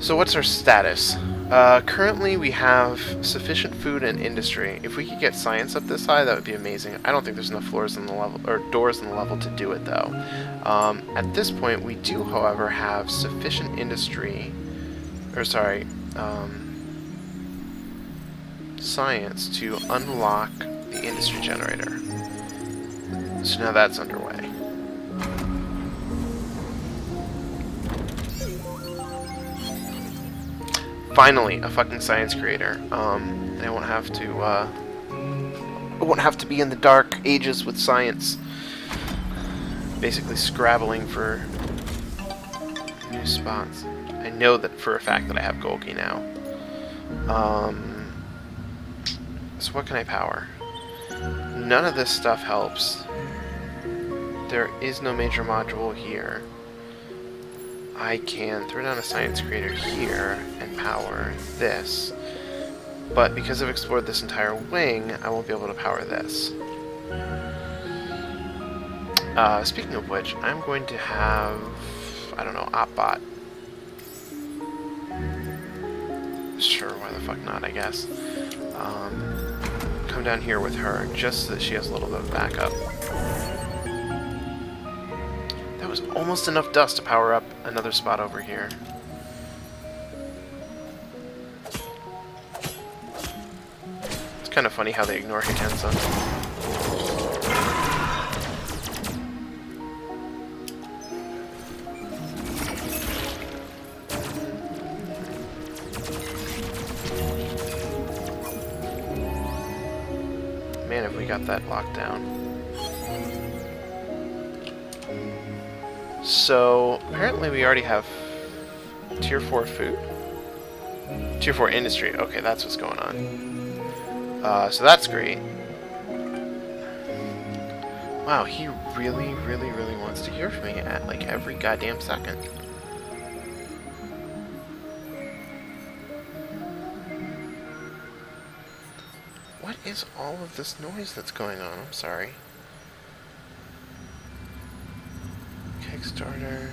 So what's our status? Currently we have sufficient food and industry. If we could get science up this high, that would be amazing. I don't think there's enough floors in the level, or doors in the level to do it though. At this point we do, however, have sufficient industry, or sorry, science to unlock the industry generator. So now that's underway. Finally, a fucking science creator. And I won't have to be in the dark ages with science. Basically scrabbling for new spots. I know that for a fact that I have Golgi now. So what can I power? None of this stuff helps. There is no major module here. I can throw down a science creator here and power this, but because I've explored this entire wing, I won't be able to power this. Speaking of which, I'm going to have, I don't know, Opbot. Sure, why the fuck not, I guess. Come down here with her, just so that she has a little bit of backup. That was almost enough dust to power up another spot over here. It's kind of funny how they ignore Hikensa. Man, have we got that locked down. So, apparently we already have Tier 4 food? Tier 4 industry. Okay, that's what's going on. So that's great. Wow, he really, really, really wants to hear from me at, like, every goddamn second. What is all of this noise that's going on? I'm sorry. Kickstarter.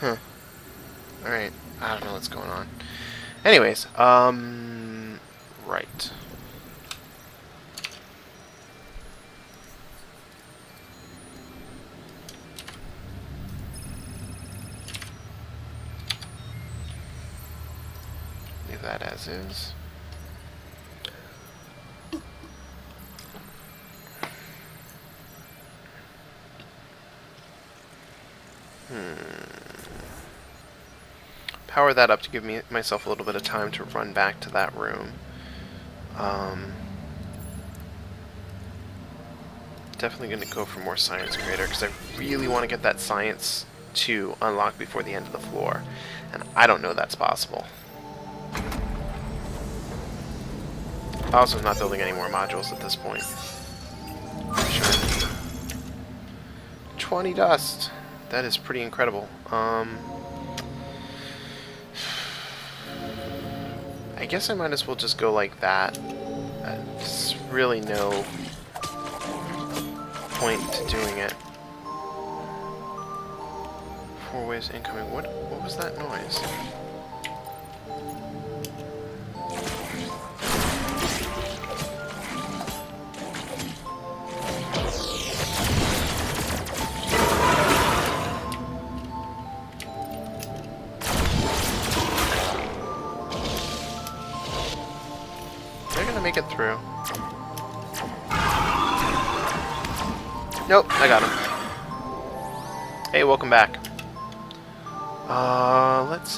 Huh. Alright. I don't know what's going on. Anyways, right. Leave that as is. Power that up to give myself a little bit of time to run back to that room. definitely going to go for more Science Creator, because I really want to get that Science 2 unlocked before the end of the floor. And I don't know that's possible. Also, I'm not building any more modules at this point. Sure. 20 dust. That is pretty incredible. I guess I might as well just go like that. There's really no point to doing it. 4 waves incoming. What was that noise? They're gonna make it through. Nope, I got him. Hey, welcome back.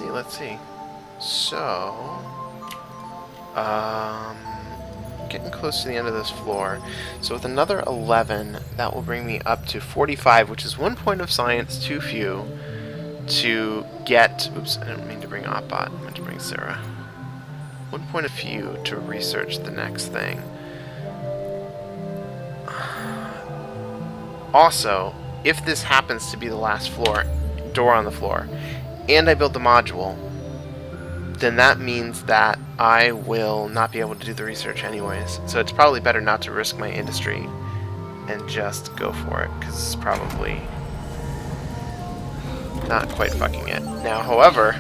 Let's see. So, getting close to the end of this floor. So with another 11, that will bring me up to 45, which is 1 point of science too few to get... Oops, I didn't mean to bring Oppot. I meant to bring Sarah. 1 point of few to research the next thing. Also, if this happens to be the last door on the floor, and I build the module, then that means that I will not be able to do the research anyways. So it's probably better not to risk my industry and just go for it, because it's probably not quite fucking it. Now, however...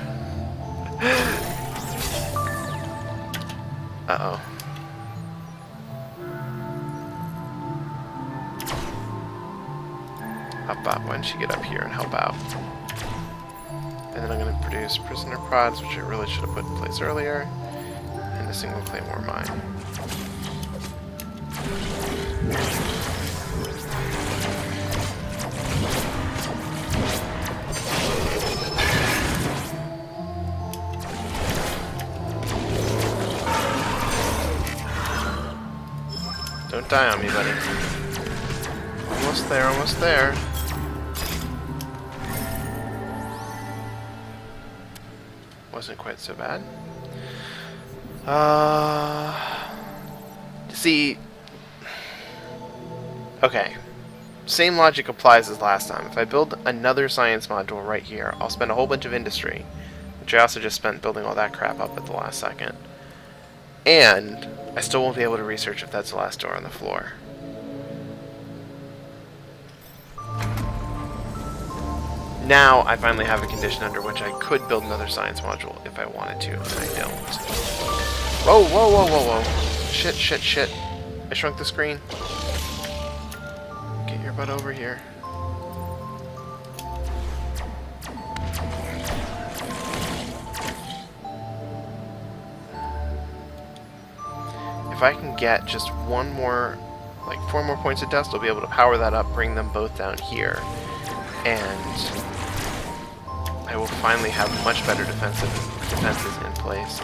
Uh-oh. Oppot, why don't you get up here and help out? And then I'm going to produce prisoner prods, which I really should have put in place earlier, and a single claymore mine. Don't die on me, buddy. Almost there, almost there. Wasn't quite so bad. See... Okay. Same logic applies as last time. If I build another science module right here, I'll spend a whole bunch of industry, which I also just spent building all that crap up at the last second. And I still won't be able to research if that's the last door on the floor. Now I finally have a condition under which I could build another science module if I wanted to, and I don't. Whoa, whoa, whoa, whoa, whoa. Shit, shit, shit. I shrunk the screen. Get your butt over here. If I can get just one more, like 4 more points of dust, I'll be able to power that up, bring them both down here, and I will finally have much better defenses in place.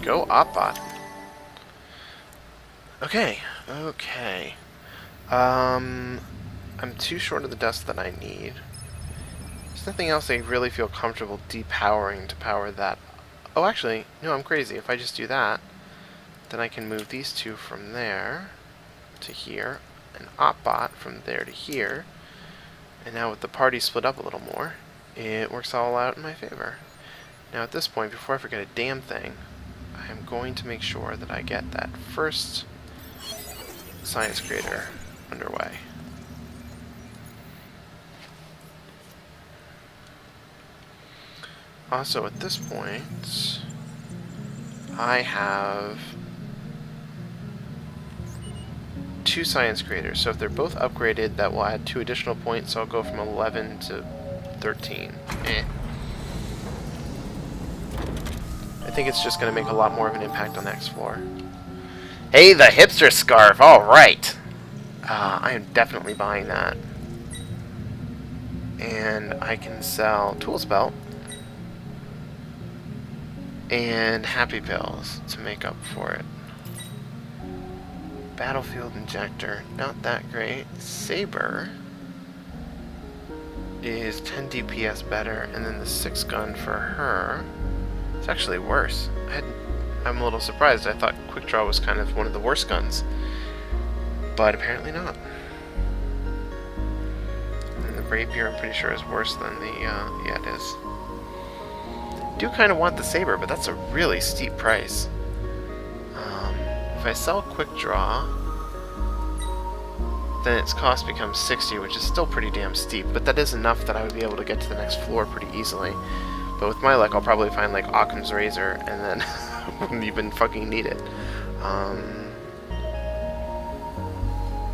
Go Oppot. Okay, okay. I'm too short of the dust that I need. There's nothing else I really feel comfortable depowering to power that. Oh, actually, no, I'm crazy. If I just do that, then I can move these two from there to here, and Oppot from there to here. And now with the party split up a little more, it works all out in my favor. Now at this point, before I forget a damn thing, I am going to make sure that I get that first science creator underway. Also, at this point, I have 2 science creators. So if they're both upgraded, that will add 2 additional points. So I'll go from 11 to 13. I think it's just going to make a lot more of an impact on the next floor. Hey, the hipster scarf! Alright! I am definitely buying that. And I can sell Tools Belt and Happy Pills to make up for it. Battlefield Injector, not that great. Saber is 10 DPS better, and then the 6 gun for her, it's actually worse. I'm a little surprised. I thought Quick Draw was kind of one of the worst guns, but apparently not. And the Rapier, I'm pretty sure, is worse than the, yeah, it is. Do kind of want the Saber, but that's a really steep price. If I sell Quick Draw, then its cost becomes 60, which is still pretty damn steep, but that is enough that I would be able to get to the next floor pretty easily. But with my luck, I'll probably find, like, Occam's Razor, and then wouldn't even fucking need it.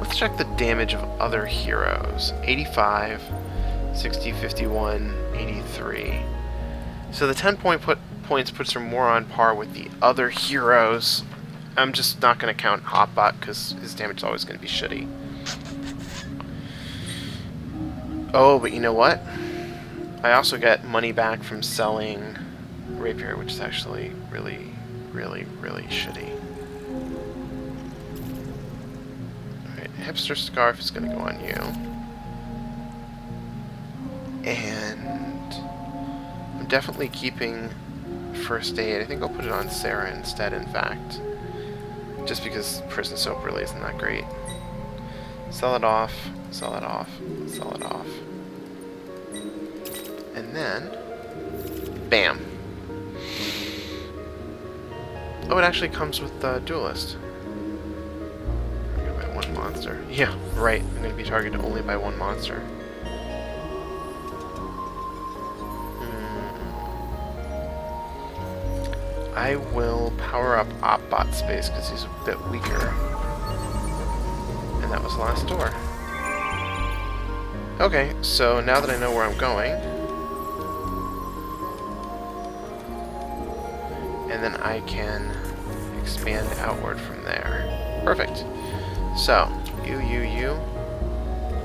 Let's check the damage of other heroes. 85, 60, 51, 83. So the 10 points puts her more on par with the other heroes. I'm just not going to count Hotbot because his damage is always going to be shitty. Oh, but you know what? I also get money back from selling Rapier, which is actually really, really, really shitty. Alright, Hipster Scarf is going to go on you. And I'm definitely keeping First Aid. I think I'll put it on Sarah instead, in fact. Just because Prison Soap really isn't that great. Sell it off, sell it off, sell it off. And then, bam. Oh, it actually comes with the Duelist. I'm gonna buy one monster. Yeah, right. I'm gonna be targeted only by one monster. I will power up Opbot Space because he's a bit weaker. And that was the last door. Okay, so now that I know where I'm going, and then I can expand outward from there. Perfect. So, you.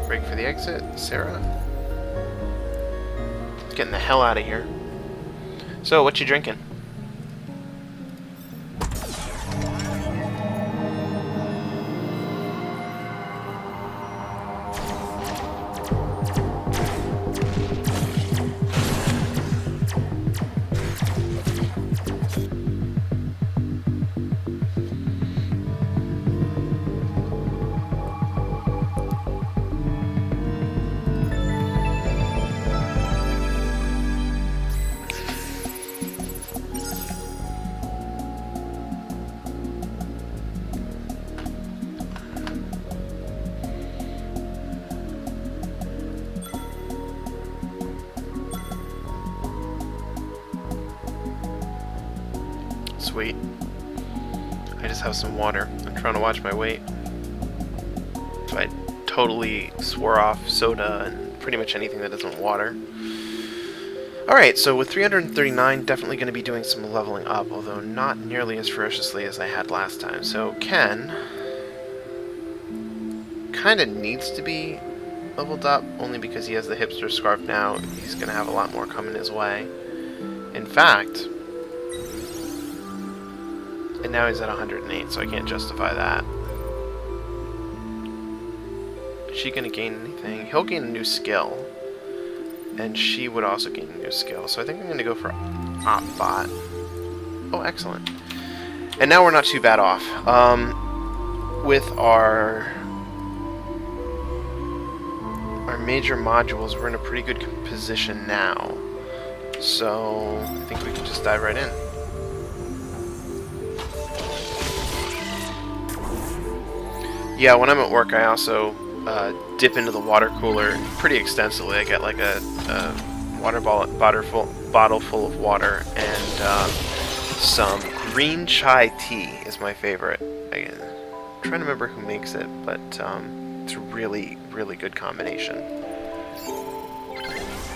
Break for the exit. Sarah. Getting the hell out of here. So, what you drinking? Sweet. I just have some water. I'm trying to watch my weight. So I totally swore off soda and pretty much anything that isn't water. Alright, so with 339, definitely going to be doing some leveling up, although not nearly as ferociously as I had last time. So Ken kind of needs to be leveled up, only because he has the Hipster Scarf now. He's going to have a lot more coming his way. In fact, and now he's at 108, so I can't justify that. Is she going to gain anything? He'll gain a new skill. And she would also gain a new skill. So I think I'm going to go for Opbot. Oh, excellent. And now we're not too bad off. With our major modules, we're in a pretty good position now. So I think we can just dive right in. Yeah, when I'm at work, I also dip into the water cooler pretty extensively. I get like a water bottle full of water, and some green chai tea is my favorite. Again, I'm trying to remember who makes it, but it's a really, really good combination.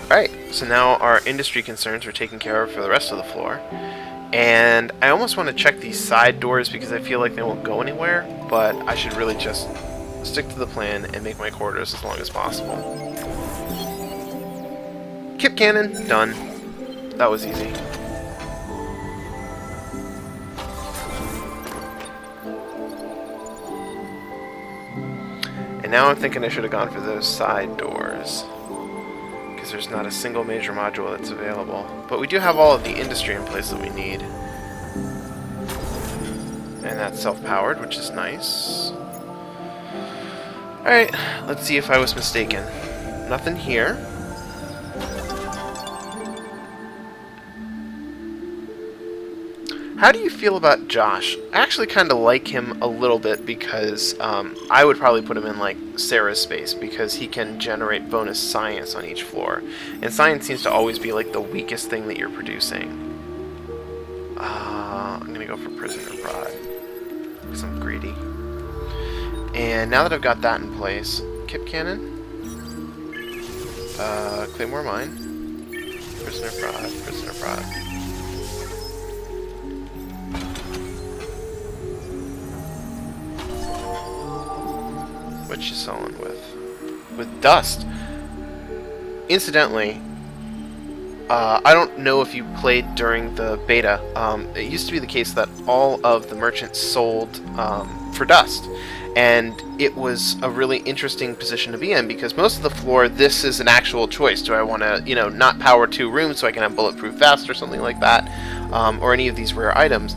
Alright, so now our industry concerns are taken care of for the rest of the floor. And I almost want to check these side doors because I feel like they won't go anywhere, but I should really just stick to the plan and make my quarters as long as possible. cannon, done. That was easy. And now I'm thinking I should have gone for those side doors, because there's not a single major module that's available. But we do have all of the industry in place that we need. And that's self-powered, which is nice. Alright, let's see if I was mistaken. Nothing here. How do you feel about Josh? I actually kind of like him a little bit because I would probably put him in like Sarah's space because he can generate bonus science on each floor. And science seems to always be like the weakest thing that you're producing. I'm going to go for Prisoner Prod because I'm greedy. And now that I've got that in place, Kip Cannon, Claymore Mine, Prisoner Prod, Prisoner Prod. What you selling with? With dust. Incidentally, I don't know if you played during the beta. It used to be the case that all of the merchants sold for dust. And it was a really interesting position to be in because most of the floor, this is an actual choice. Do I want to, you know, not power 2 rooms so I can have bulletproof vest or something like that, or any of these rare items.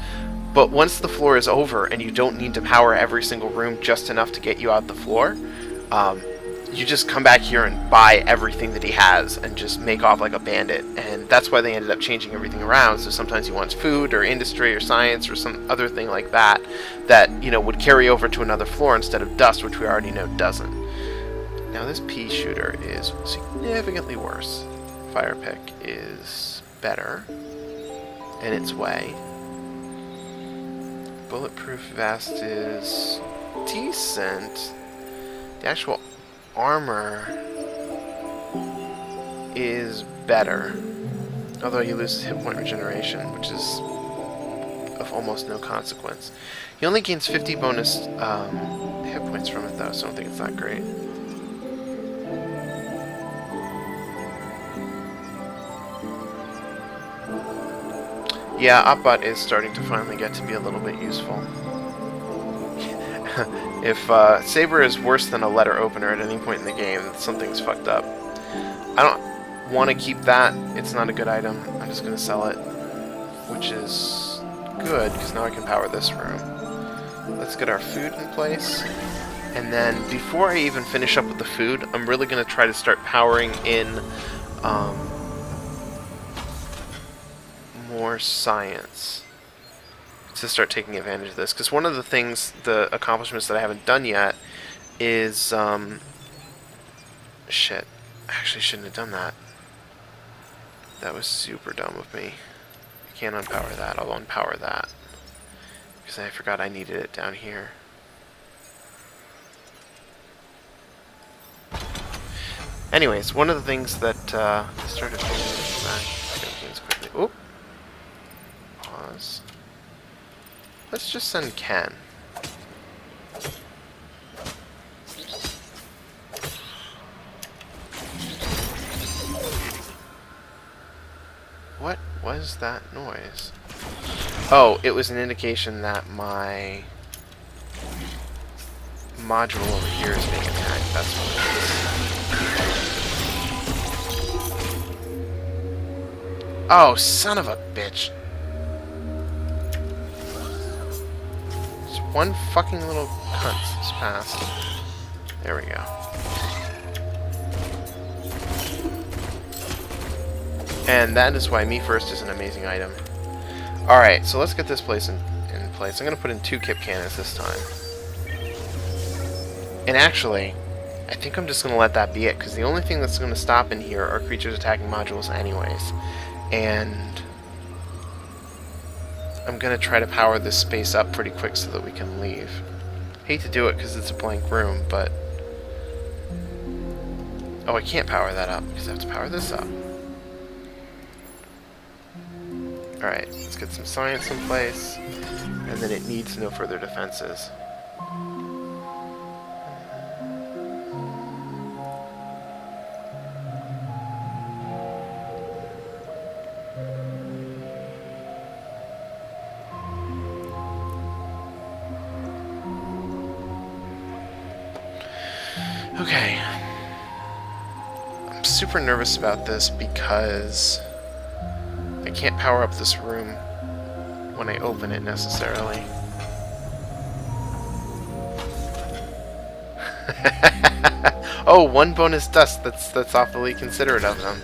But once the floor is over and you don't need to power every single room just enough to get you out the floor, you just come back here and buy everything that he has and just make off like a bandit. And that's why they ended up changing everything around. So sometimes he wants food or industry or science or some other thing like that that, you know, would carry over to another floor instead of dust, which we already know doesn't. Now this pea shooter is significantly worse. Fire pick is better in its way. Bulletproof vest is decent. The actual armor is better, although you lose hit point regeneration, which is of almost no consequence. He only gains 50 bonus hit points from it though, so I don't think it's that great. Yeah, Opbot is starting to finally get to be a little bit useful. If Saber is worse than a letter opener at any point in the game, something's fucked up. I don't want to keep that. It's not a good item. I'm just going to sell it, which is good, because now I can power this room. Let's get our food in place. And then, before I even finish up with the food, I'm really going to try to start powering in more science to start taking advantage of this, because one of the things, the accomplishments that I haven't done yet is shit, I actually shouldn't have done that. That was super dumb of me. I can't unpower that. I'll unpower that because I forgot I needed it down here. Anyways, one of the things that started quickly. Oop. Pause. Let's just send Ken. What was that noise? Oh, it was an indication that my module over here is being attacked. That's what it is. Oh, son of a bitch. One fucking little cunt just passed. There we go. And that is why Me First is an amazing item. Alright, so let's get this place in place. I'm going to put in 2 Kip Cannons this time. And actually, I think I'm just going to let that be it, because the only thing that's going to stop in here are creatures attacking modules anyways. And I'm going to try to power this space up pretty quick so that we can leave. Hate to do it because it's a blank room, but... Oh, I can't power that up because I have to power this up. Alright, let's get some science in place, and then it needs no further defenses. Okay. I'm super nervous about this because I can't power up this room when I open it necessarily. Oh, one bonus dust. That's awfully considerate of them.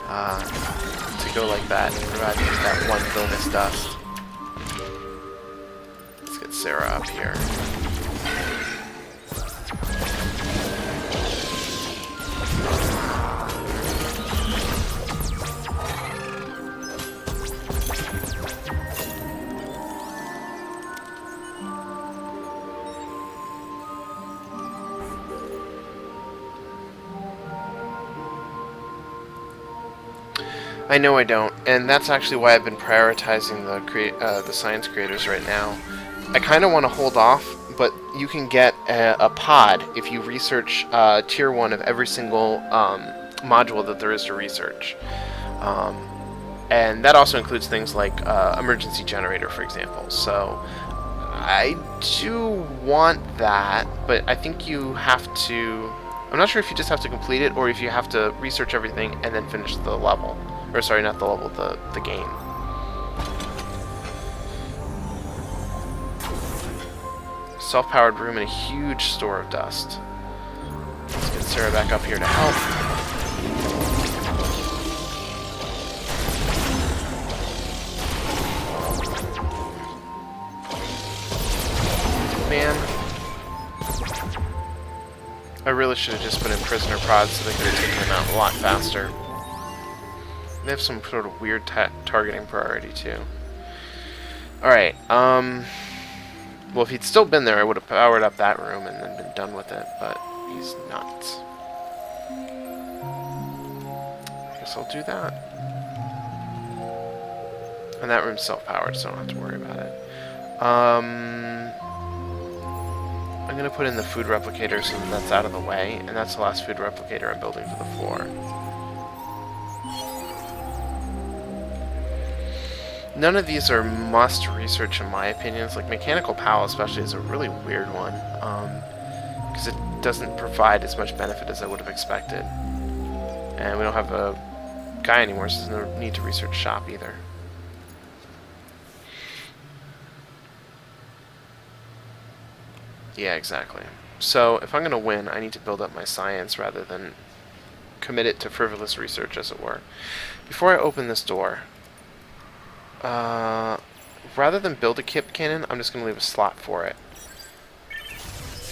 To go like that and provide just that one bonus dust. Let's get Sarah up here. I know I don't, and that's actually why I've been prioritizing the science creators right now. I kind of want to hold off, but you can get a pod if you research tier 1 of every single module that there is to research. And that also includes things like emergency generator, for example. So I do want that, but I think you have to... I'm not sure if you just have to complete it or if you have to research everything and then finish the level. Or sorry, not the level, the game. Self-powered room and a huge store of dust. Let's get Sarah back up here to help. Man. I really should have just put in prisoner prods so they could have taken him out a lot faster. They have some sort of weird targeting priority, too. Alright, well, if he'd still been there, I would have powered up that room and then been done with it, but he's not. I guess I'll do that. And that room's self-powered, so I don't have to worry about it. I'm going to put in the food replicator so that that's out of the way, and that's the last food replicator I'm building for the floor. None of these are must research in my opinions. Like Mechanical Pal especially is a really weird one because it doesn't provide as much benefit as I would have expected. And we don't have a guy anymore, so there's no need to research shop either. Yeah, exactly. So if I'm going to win, I need to build up my science rather than commit it to frivolous research, as it were. Before I open this door... rather than build a kip cannon, I'm just going to leave a slot for it.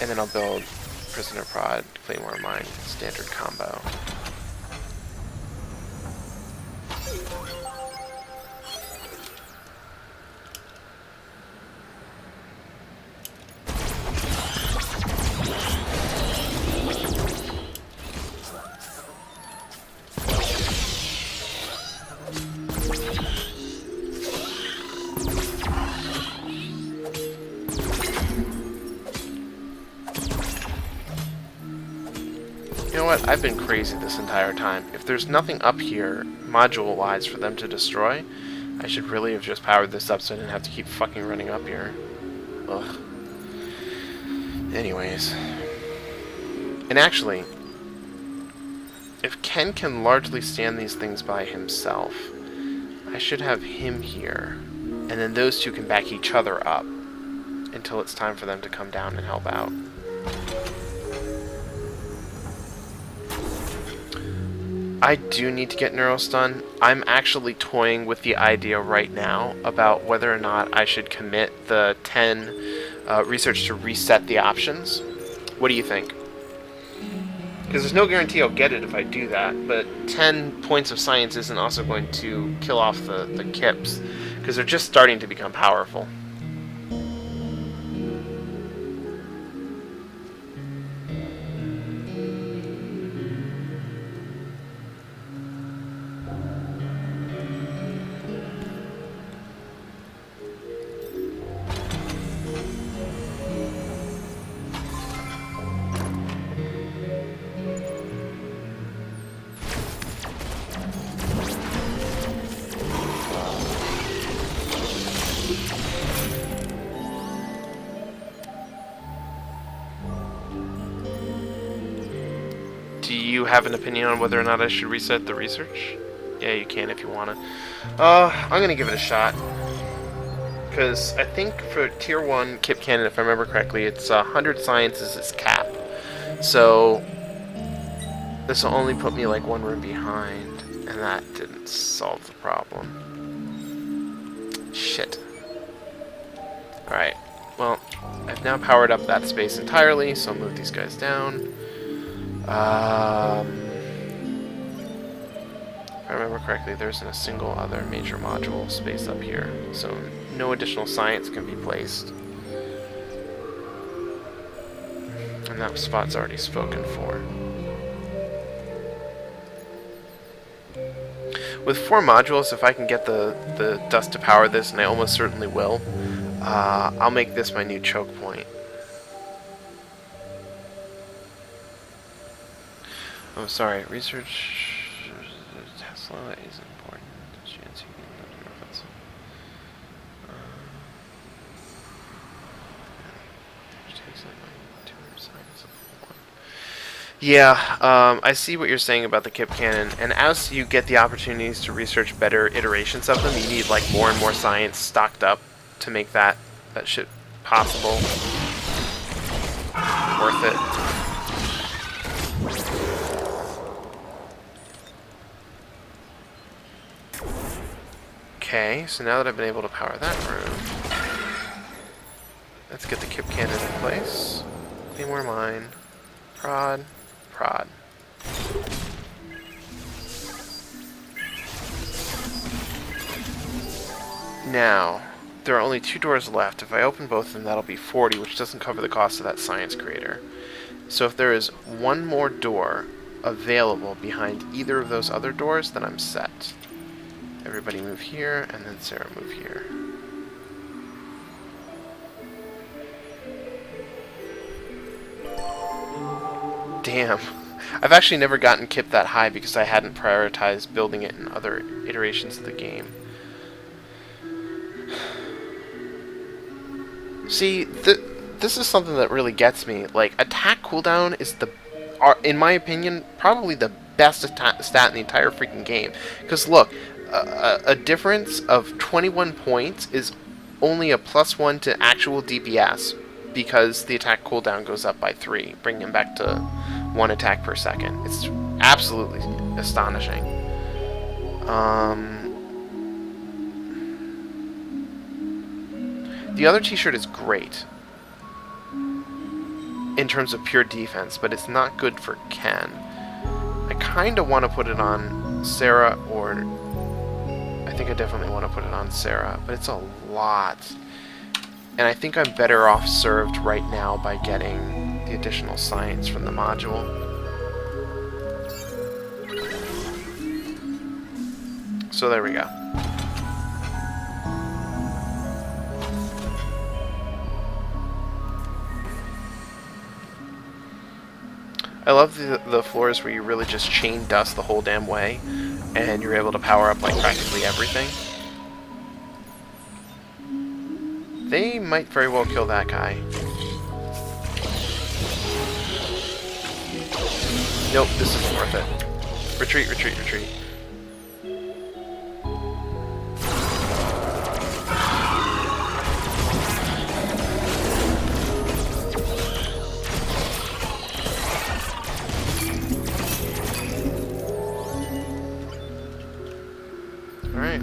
And then I'll build Prisoner Prod, Claymore Mine, standard combo. You know what? I've been crazy this entire time. If there's nothing up here, module-wise, for them to destroy, I should really have just powered this up so I didn't have to keep fucking running up here. Ugh. Anyways. And actually, if Ken can largely stand these things by himself, I should have him here, and then those two can back each other up until it's time for them to come down and help out. I do need to get Neurostun. I'm actually toying with the idea right now about whether or not I should commit the 10 research to reset the options. What do you think? Because there's no guarantee I'll get it if I do that, but 10 points of science isn't also going to kill off the kips, because they're just starting to become powerful. Do you have an opinion on whether or not I should reset the research? Yeah, you can if you want to. I'm gonna give it a shot. Because I think for Tier 1 Kip Cannon, if I remember correctly, it's 100 science is its cap. So this will only put me like one room behind, and that didn't solve the problem. Shit. Alright, well, I've now powered up that space entirely, so I'll move these guys down. If I remember correctly, there isn't a single other major module space up here, so no additional science can be placed. And that spot's already spoken for. With 4 modules, if I can get the dust to power this, and I almost certainly will, I'll make this my new choke point. Oh, sorry, research... Tesla is important. Yeah, I see what you're saying about the Kip Cannon, and as you get the opportunities to research better iterations of them, you need like more and more science stocked up to make that shit possible. Worth it. Okay, so now that I've been able to power that room, let's get the Kip Cannon in place. Claymore mine. Prod. Prod. Now, there are only 2 doors left. If I open both of them, that'll be 40, which doesn't cover the cost of that science creator. So if there is one more door available behind either of those other doors, then I'm set. Everybody move here, and then Sarah move here. Damn. I've actually never gotten Kip that high because I hadn't prioritized building it in other iterations of the game. See, this is something that really gets me. Like, attack cooldown is in my opinion, probably the best stat in the entire freaking game. Because look, a difference of 21 points is only a +1 to actual DPS because the attack cooldown goes up by 3, bringing him back to 1 attack per second. It's absolutely astonishing. The other t-shirt is great in terms of pure defense, but it's not good for Ken. I kind of want to put it on Sarah, or I think I definitely want to put it on Sarah, but it's a lot. And I think I'm better off served right now by getting the additional science from the module. So there we go. I love the floors where you really just chain dust the whole damn way, and you're able to power up like practically everything. They might very well kill that guy. Nope, this isn't worth it. Retreat, retreat, retreat. Alright.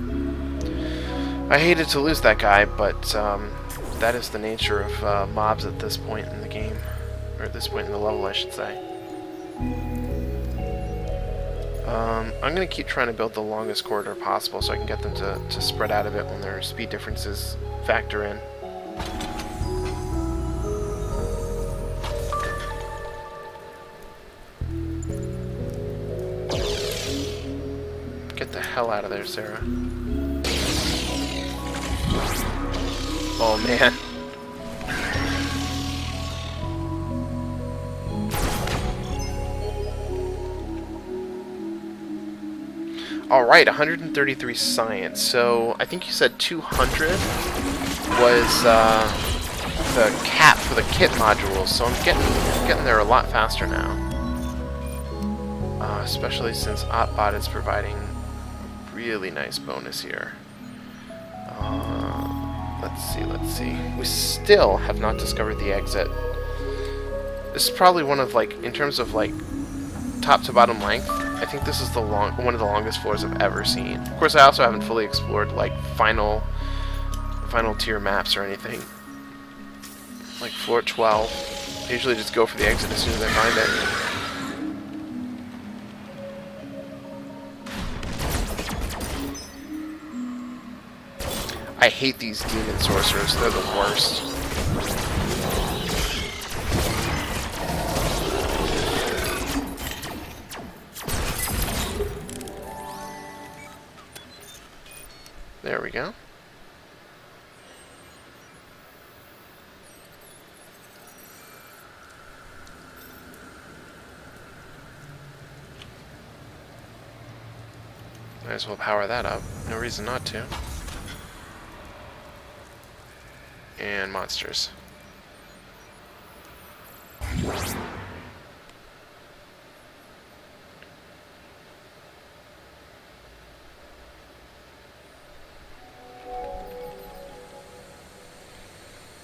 I hated to lose that guy, but that is the nature of mobs at this point in the game. Or at this point in the level, I should say. I'm going to keep trying to build the longest corridor possible so I can get them to spread out a bit when their speed differences factor in. Get the hell out of there, Sarah. Oh, man. Alright, 133 science. So, I think you said 200 was the cap for the kit module, so I'm getting there a lot faster now. especially since Otbot is providing a really nice bonus here. Let's see. We still have not discovered the exit. This is probably one of, like, in terms of, like, top to bottom length, I think this is one of the longest floors I've ever seen. Of course, I also haven't fully explored, like, final tier maps or anything. Like floor 12. I usually just go for the exit as soon as I find it. I hate these demon sorcerers, they're the worst. There we go. Might as well power that up. No reason not to. And monsters.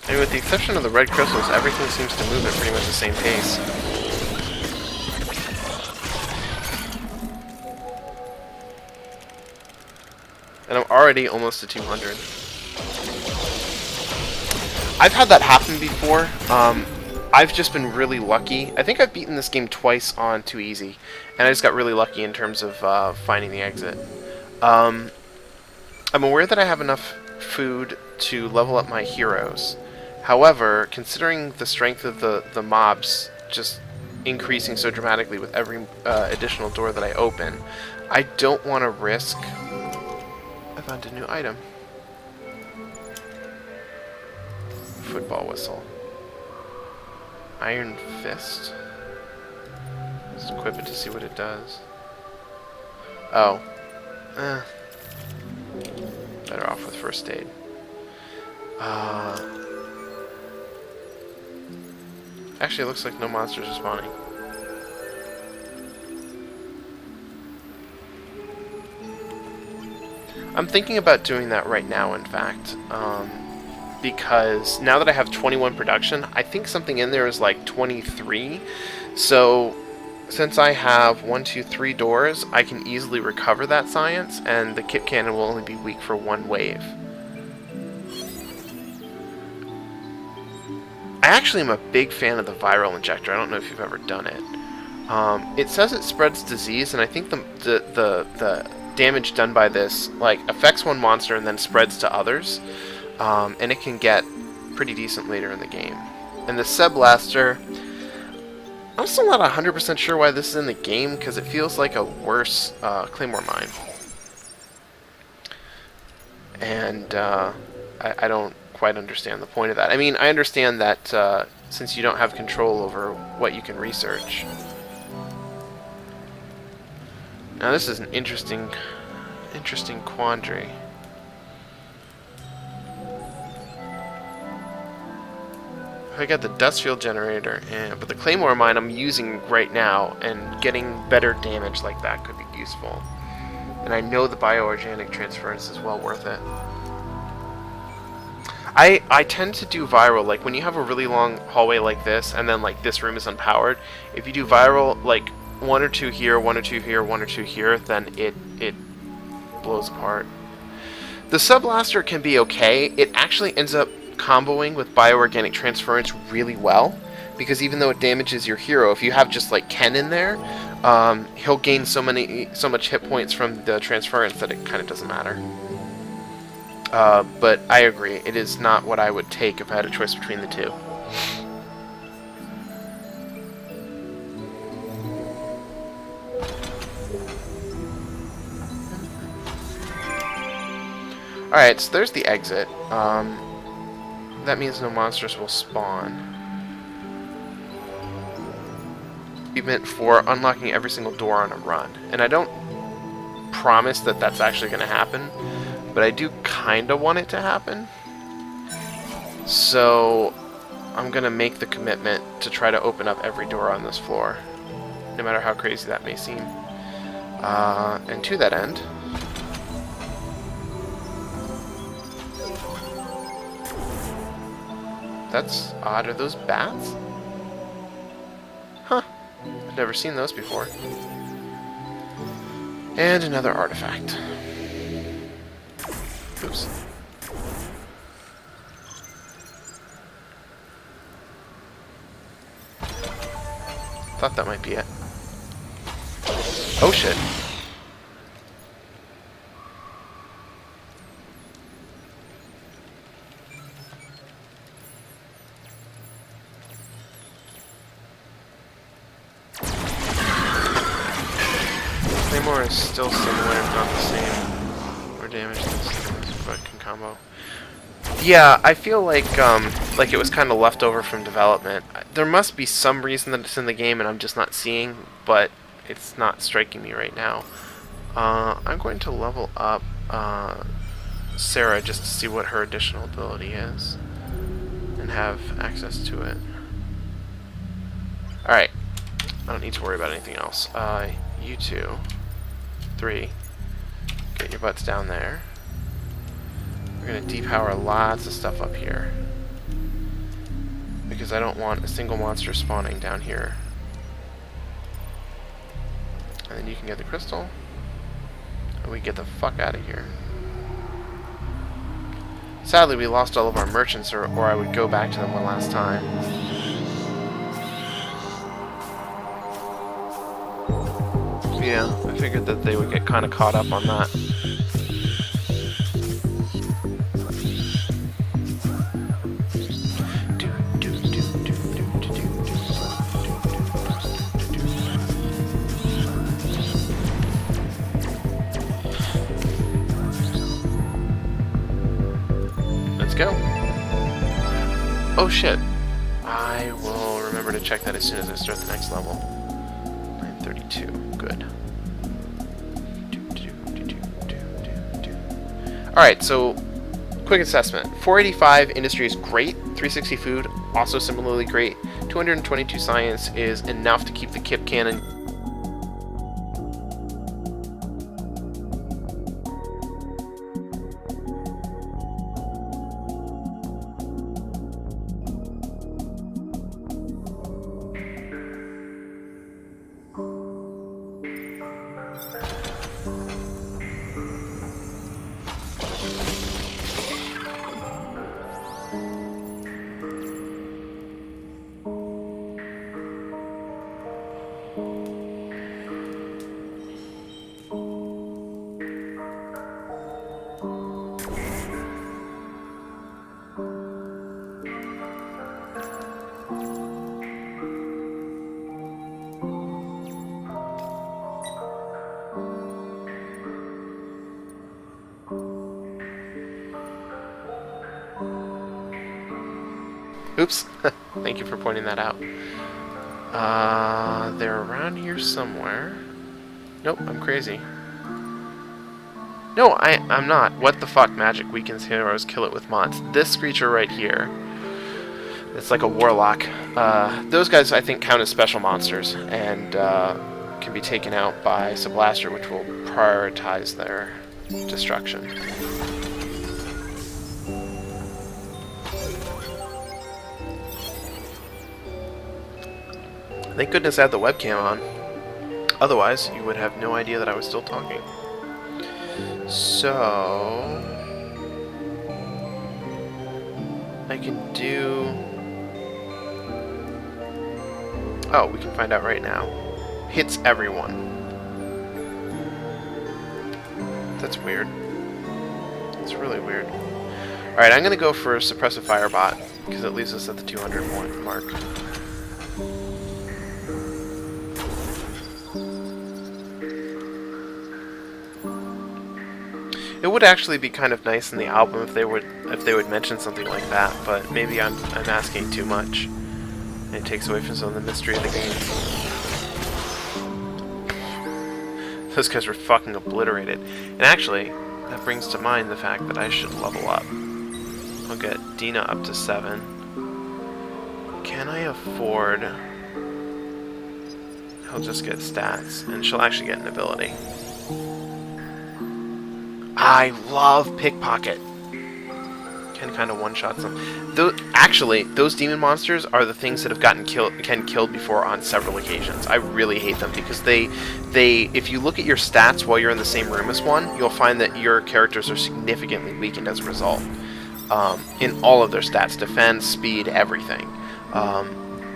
And with the exception of the red crystals, everything seems to move at pretty much the same pace. And I'm already almost to 200. I've had that happen before. I've just been really lucky. I think I've beaten this game twice on Too Easy, and I just got really lucky in terms of finding the exit. I'm aware that I have enough food to level up my heroes. However, considering the strength of the mobs just increasing so dramatically with every additional door that I open, I don't want to risk... I found a new item. Football whistle. Iron fist. Let's equip it to see what it does. Oh. Better off with first aid. Actually, it looks like no monsters are spawning. I'm thinking about doing that right now, in fact. Because now that I have 21 production, I think something in there is like 23. So since I have 1, 2, 3 doors, I can easily recover that science, and the Kip Cannon will only be weak for 1 wave. I actually am a big fan of the viral injector. I don't know if you've ever done it. It says it spreads disease, and I think the damage done by this like affects one monster and then spreads to others. And it can get pretty decent later in the game. And the Seb Blaster, I'm still not 100% sure why this is in the game, because it feels like a worse Claymore Mine. And I don't quite understand the point of that. I mean, I understand that since you don't have control over what you can research. Now this is an interesting quandary. I got the Dustfield Generator, but the Claymore Mine I'm using right now, and getting better damage like that could be useful. And I know the Bioorganic Transference is well worth it. I tend to do viral, like when you have a really long hallway like this, and then like this room is unpowered, if you do viral, like 1 or 2 here, 1 or 2 here, 1 or 2 here, then it blows apart. The Sub Blaster can be okay. It actually ends up comboing with Bioorganic Transference really well, because even though it damages your hero, if you have just like Ken in there, he'll gain so much hit points from the transference that it kind of doesn't matter. But I agree, it is not what I would take if I had a choice between the two. Alright, so there's the exit. That means no monsters will spawn. We meant for unlocking every single door on a run. And I don't promise that that's actually going to happen, but I do kind of want it to happen. So I'm going to make the commitment to try to open up every door on this floor. no matter how crazy that may seem. And to that end, that's odd. Are those bats? Huh. I've never seen those before. And another artifact. Oops. Thought that might be it. Oh shit. Claymore is still similar, if not the same. More damage than this, but can combo. Yeah, I feel like it was kind of left over from development. There must be some reason that it's in the game and I'm just not seeing, but it's not striking me right now. I'm going to level up Sarah just to see what her additional ability is and have access to it. Alright, I don't need to worry about anything else. You two, 3, get your butts down there. We're going to depower lots of stuff up here because I don't want a single monster spawning down here. And then you can get the crystal and we get the fuck out of here. Sadly, we lost all of our merchants, or I would go back to them one last time. Yeah, I figured that they would get kind of caught up on that. Let's go. Oh shit. I will remember to check that as soon as I start the next level. 932. Good. Alright, so quick assessment. 485 industry is great. 360 food, also similarly great. 222 science is enough to keep the Kip cannon. Oops. Thank you for pointing that out. They're around here somewhere. Nope, I'm crazy. No, I'm not. What the fuck? Magic weakens heroes, kill it with mods. This creature right here, it's like a warlock. Those guys, I think, count as special monsters and can be taken out by Subblaster, which will prioritize their destruction. Thank goodness I had the webcam on. Otherwise, you would have no idea that I was still talking. So I can do... Oh, we can find out right now. Hits everyone. That's weird. It's really weird. Alright, I'm going to go for Suppressive Firebot, because it leaves us at the 200 mark. It would actually be kind of nice in the album if they would mention something like that, but maybe I'm asking too much. And it takes away from some of the mystery of the game. Those guys were fucking obliterated. And actually, that brings to mind the fact that I should level up. I'll get Dina up to 7. Can I afford... he'll just get stats, and she'll actually get an ability. I love Pickpocket. Can kind of one-shot some. Actually, those demon monsters are the things that have gotten killed before on several occasions. I really hate them because they if you look at your stats while you're in the same room as one, you'll find that your characters are significantly weakened as a result. In all of their stats, defense, speed, everything,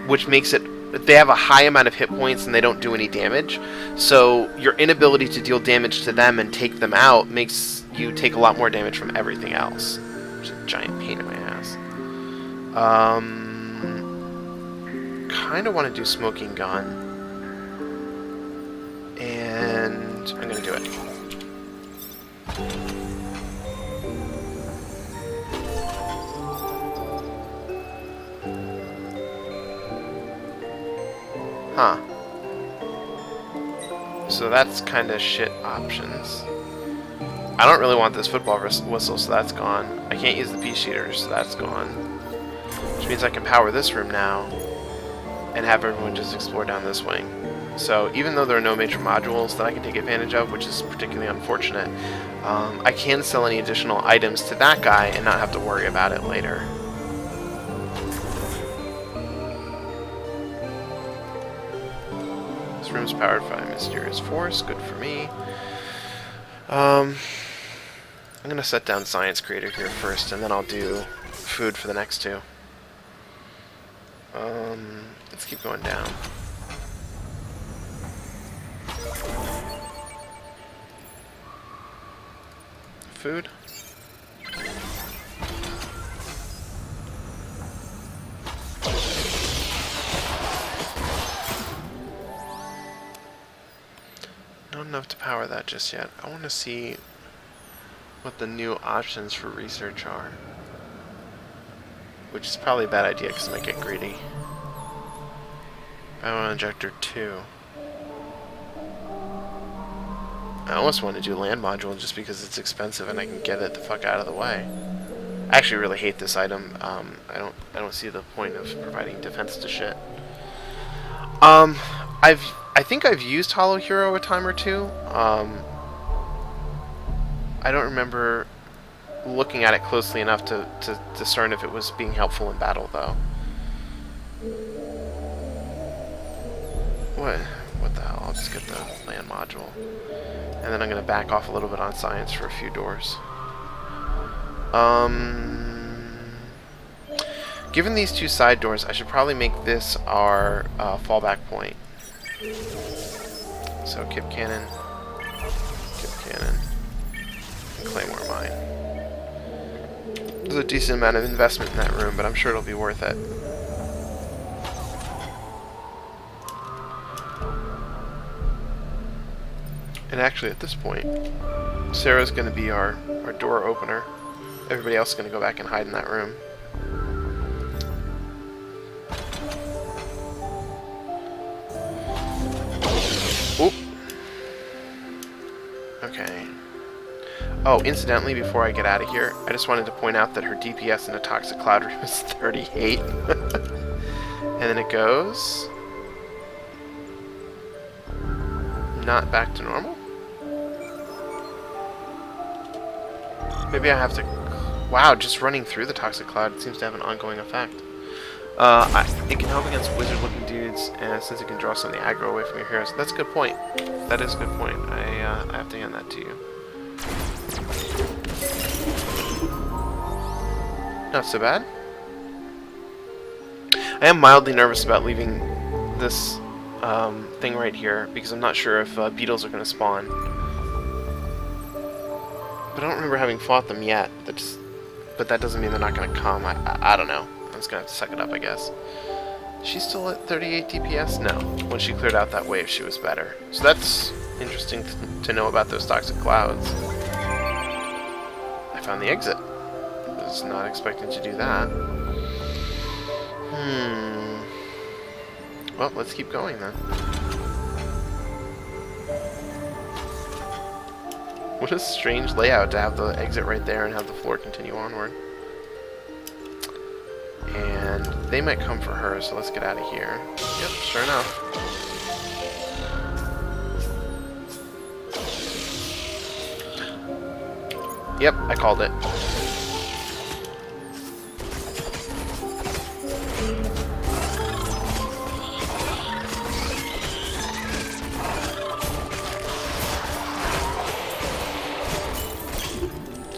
which makes it. They have a high amount of hit points and they don't do any damage, so your inability to deal damage to them and take them out makes you take a lot more damage from everything else. Which is a giant pain in my ass. Kind of want to do Smoking Gun. And I'm going to do it. Huh. So that's kind of shit options. I don't really want this football whistle, so that's gone. I can't use the pea shooter, so that's gone. Which means I can power this room now and have everyone just explore down this wing. So even though there are no major modules that I can take advantage of, which is particularly unfortunate, I can sell any additional items to that guy and not have to worry about it later. This room's powered by Mysterious Force, good for me. I'm going to set down Science Creator here first, and then I'll do food for the next two. Let's keep going down. Food. Not enough to power that just yet. I want to see what the new options for research are. Which is probably a bad idea because I might get greedy. Bio Injector 2. I almost want to do Land Module just because it's expensive and I can get it the fuck out of the way. I actually really hate this item. I don't see the point of providing defense to shit. I think I've used Hollow Hero a time or two. I don't remember looking at it closely enough to discern if it was being helpful in battle, though. What the hell? I'll just get the land module. And then I'm going to back off a little bit on science for a few doors. Given these two side doors, I should probably make this our fallback point. So Kip Cannon, and Claymore Mine. There's a decent amount of investment in that room, but I'm sure it'll be worth it. And actually, at this point, Sarah's going to be our door opener. Everybody else is going to go back and hide in that room. Oop. Okay. Oh, incidentally, before I get out of here, I just wanted to point out that her DPS in a Toxic Cloud room is 38. And then it goes... not back to normal? Maybe I have to... Wow, just running through the Toxic Cloud seems to have an ongoing effect. It can help against wizard-looking dudes, and since it can draw some of the aggro away from your heroes. That's a good point. That is a good point. I have to hand that to you. Not so bad. I am mildly nervous about leaving this thing right here, because I'm not sure if beetles are going to spawn. But I don't remember having fought them yet. But that doesn't mean they're not going to come. I don't know. I'm just going to have to suck it up, I guess. She's still at 38 DPS? No. When she cleared out that wave, she was better. So that's interesting to know about those Toxic Clouds. I found the exit. I was not expecting to do that. Well, let's keep going then. What a strange layout to have the exit right there and have the floor continue onward. And they might come for her, so let's get out of here. Yep, sure enough. Yep, I called it.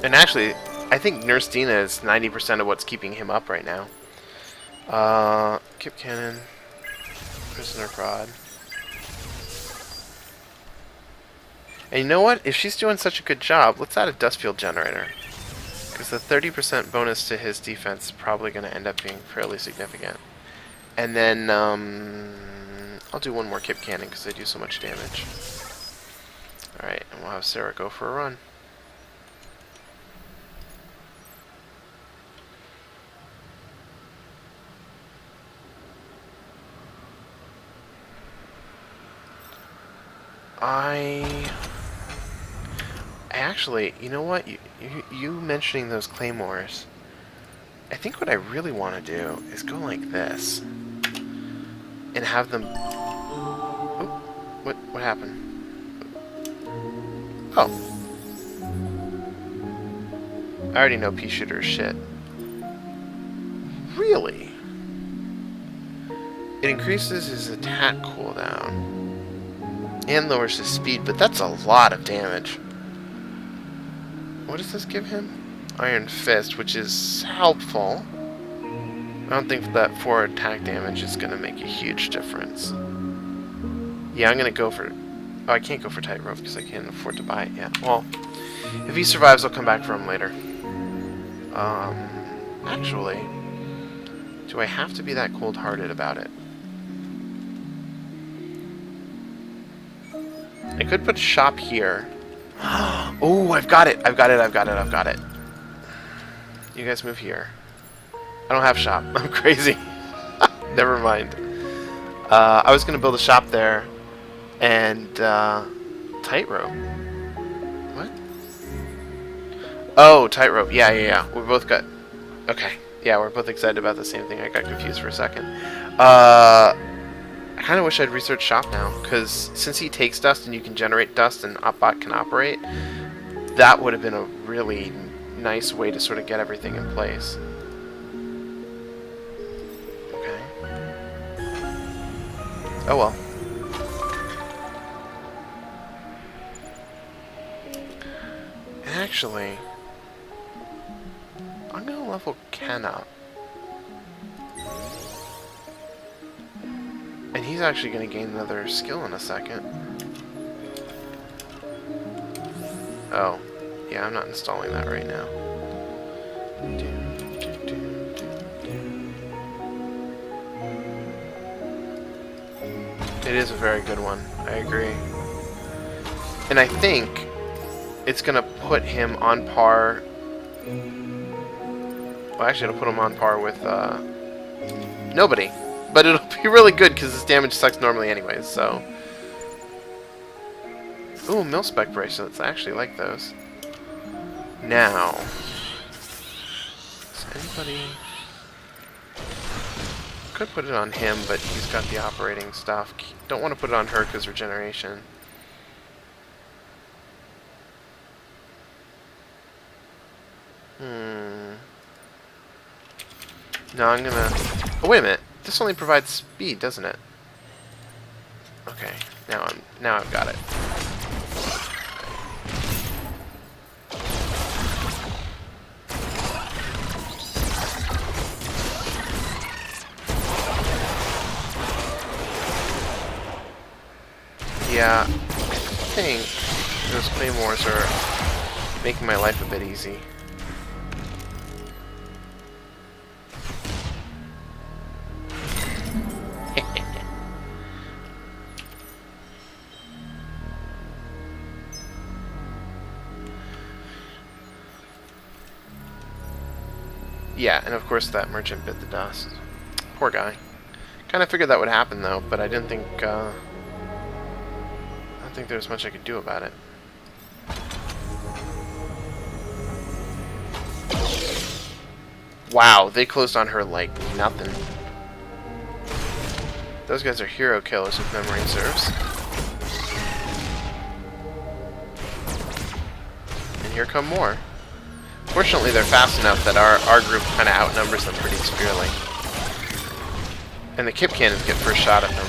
And actually, I think Nurse Dina is 90% of what's keeping him up right now. Kip Cannon. Prisoner Prod. And you know what? If she's doing such a good job, let's add a Dustfield Generator. Because the 30% bonus to his defense is probably going to end up being fairly significant. And then, I'll do one more Kip Cannon because they do so much damage. Alright, and we'll have Sarah go for a run. Actually, you know what? You mentioning those claymores, I think what I really want to do is go like this and have them. Oh, what happened? Oh, I already know pea shooter is shit. Really? It increases his attack cooldown and lowers his speed, but that's a lot of damage. What does this give him? Iron Fist, which is helpful. I don't think that 4 attack damage is going to make a huge difference. Yeah, I'm going to go for... Oh, I can't go for Tightrope because I can't afford to buy it yet. Well, if he survives, I'll come back for him later. Actually, do I have to be that cold-hearted about it? I could put shop here. Oh, I've got it. I've got it. You guys move here. I don't have shop. I'm crazy. Never mind. I was going to build a shop there and Tightrope. What? Oh, Tightrope. Yeah. We both got... Okay. Yeah, we're both excited about the same thing. I got confused for a second. I kind of wish I'd research shop now, because since he takes dust and you can generate dust and Opbot can operate, that would have been a really nice way to sort of get everything in place. Okay. Oh well. Actually, I'm going to level Ken up. And he's actually going to gain another skill in a second. Oh. Yeah, I'm not installing that right now. It is a very good one. I agree. And I think it's going to put him on par... Well, actually, it'll put him on par with nobody. But it'll be really good because his damage sucks normally anyways, so... Ooh, mil-spec bracelets. I actually like those. Now... Does anybody... Could put it on him, but he's got the operating stuff. Don't want to put it on her because regeneration. No, I'm gonna... Oh, wait a minute. This only provides speed, doesn't it? Okay, now I've got it. Yeah, I think those claymores are making my life a bit easy. Yeah, and of course that merchant bit the dust. Poor guy. Kind of figured that would happen though, but I didn't think I don't think there was much I could do about it. Wow, they closed on her like nothing. Those guys are hero killers if memory serves. And here come more. Fortunately, they're fast enough that our group kind of outnumbers them pretty severely. And the Kip Cannons get first shot at them.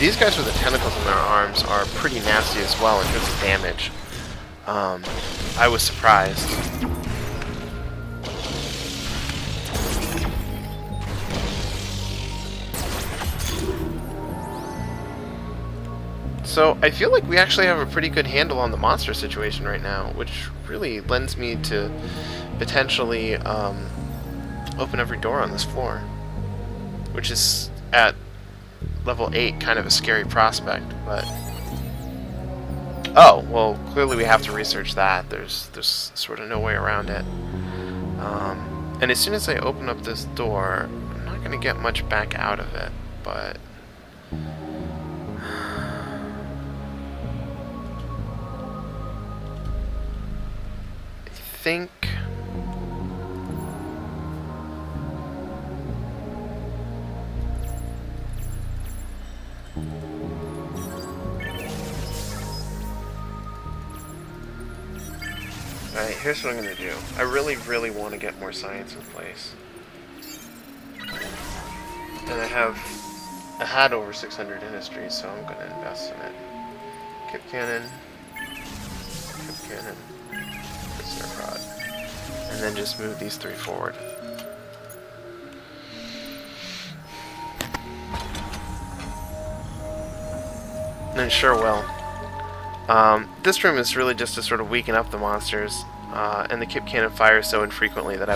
These guys with the tentacles in their arms are pretty nasty as well in terms of damage. I was surprised. So I feel like we actually have a pretty good handle on the monster situation right now, which really lends me to potentially open every door on this floor, which is at level 8 kind of a scary prospect, but oh, well, clearly we have to research that. There's sort of no way around it. And as soon as I open up this door, I'm not going to get much back out of it, but I think alright, here's what I'm going to do. I really, really want to get more science in place. And I had over 600 industry, so I'm going to invest in it. Kip Cannon, Prisoner Prod. And then just move these 3 forward. And it sure will. This room is really just to sort of weaken up the monsters, and the Kip Cannon fires so infrequently that I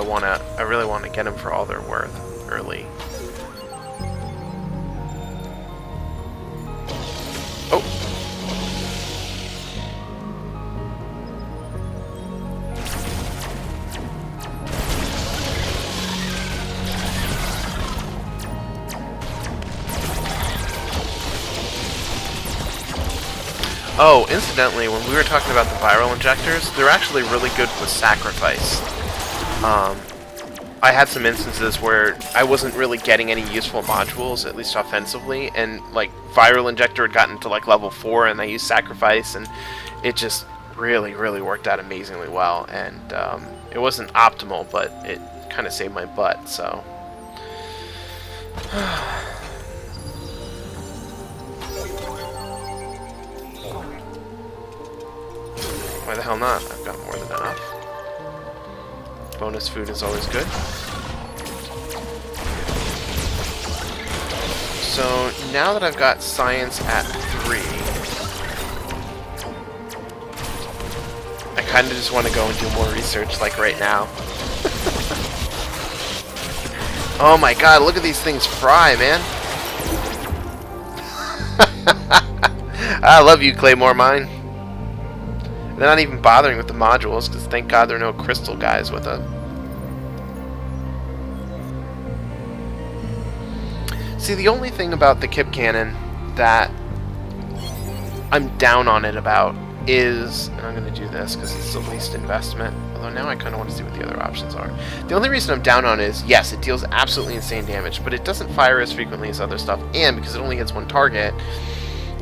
really want to get them for all they're worth early. Oh! Oh, incidentally, when we were talking about the viral injectors, they're actually really good with sacrifice. I had some instances where I wasn't really getting any useful modules, at least offensively, and like viral injector had gotten to like level 4 and I used sacrifice, and it just really, really worked out amazingly well. And it wasn't optimal, but it kind of saved my butt, so... Why the hell not? I've got more than enough. Bonus food is always good. So now that I've got science at 3, I kind of just want to go and do more research, like right now. Oh my god, look at these things fry, man. I love you, Claymore Mine. They're not even bothering with the modules, because thank god there are no crystal guys with it. See, the only thing about the Kip Cannon that I'm down on it about is, and I'm going to do this because it's the least investment, although now I kind of want to see what the other options are. The only reason I'm down on it is, yes, it deals absolutely insane damage, but it doesn't fire as frequently as other stuff, and because it only hits one target,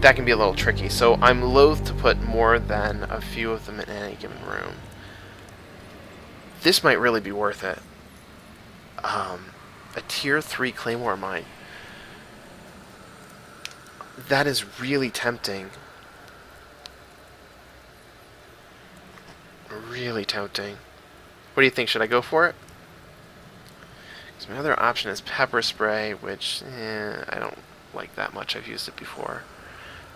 that can be a little tricky, so I'm loath to put more than a few of them in any given room. This might really be worth it. A tier 3 Claymore Mine. That is really tempting. Really tempting. What do you think? Should I go for it? Because my other option is pepper spray, which I don't like that much. I've used it before.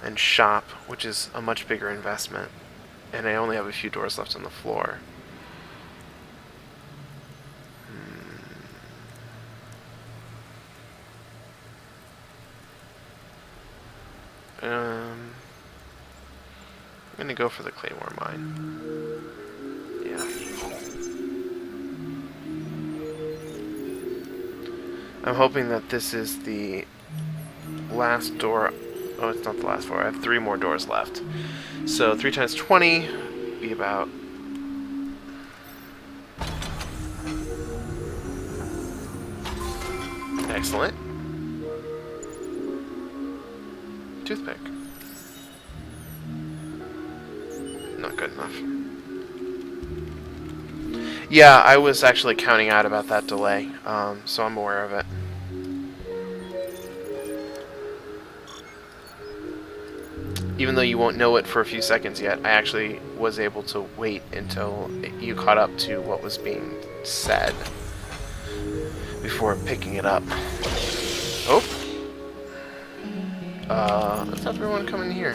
And shop, which is a much bigger investment, and I only have a few doors left on the floor. I'm gonna go for the Claymore Mine. Yeah. I'm hoping that this is the last door. Oh, it's not the last 4. I have 3 more doors left. So 3 times 20 be about... Excellent. toothpick. Not good enough. Yeah, I was actually counting out about that delay, so I'm aware of it. Even though you won't know it for a few seconds yet, I actually was able to wait until you caught up to what was being said before picking it up. Oh! Let's have everyone come in here.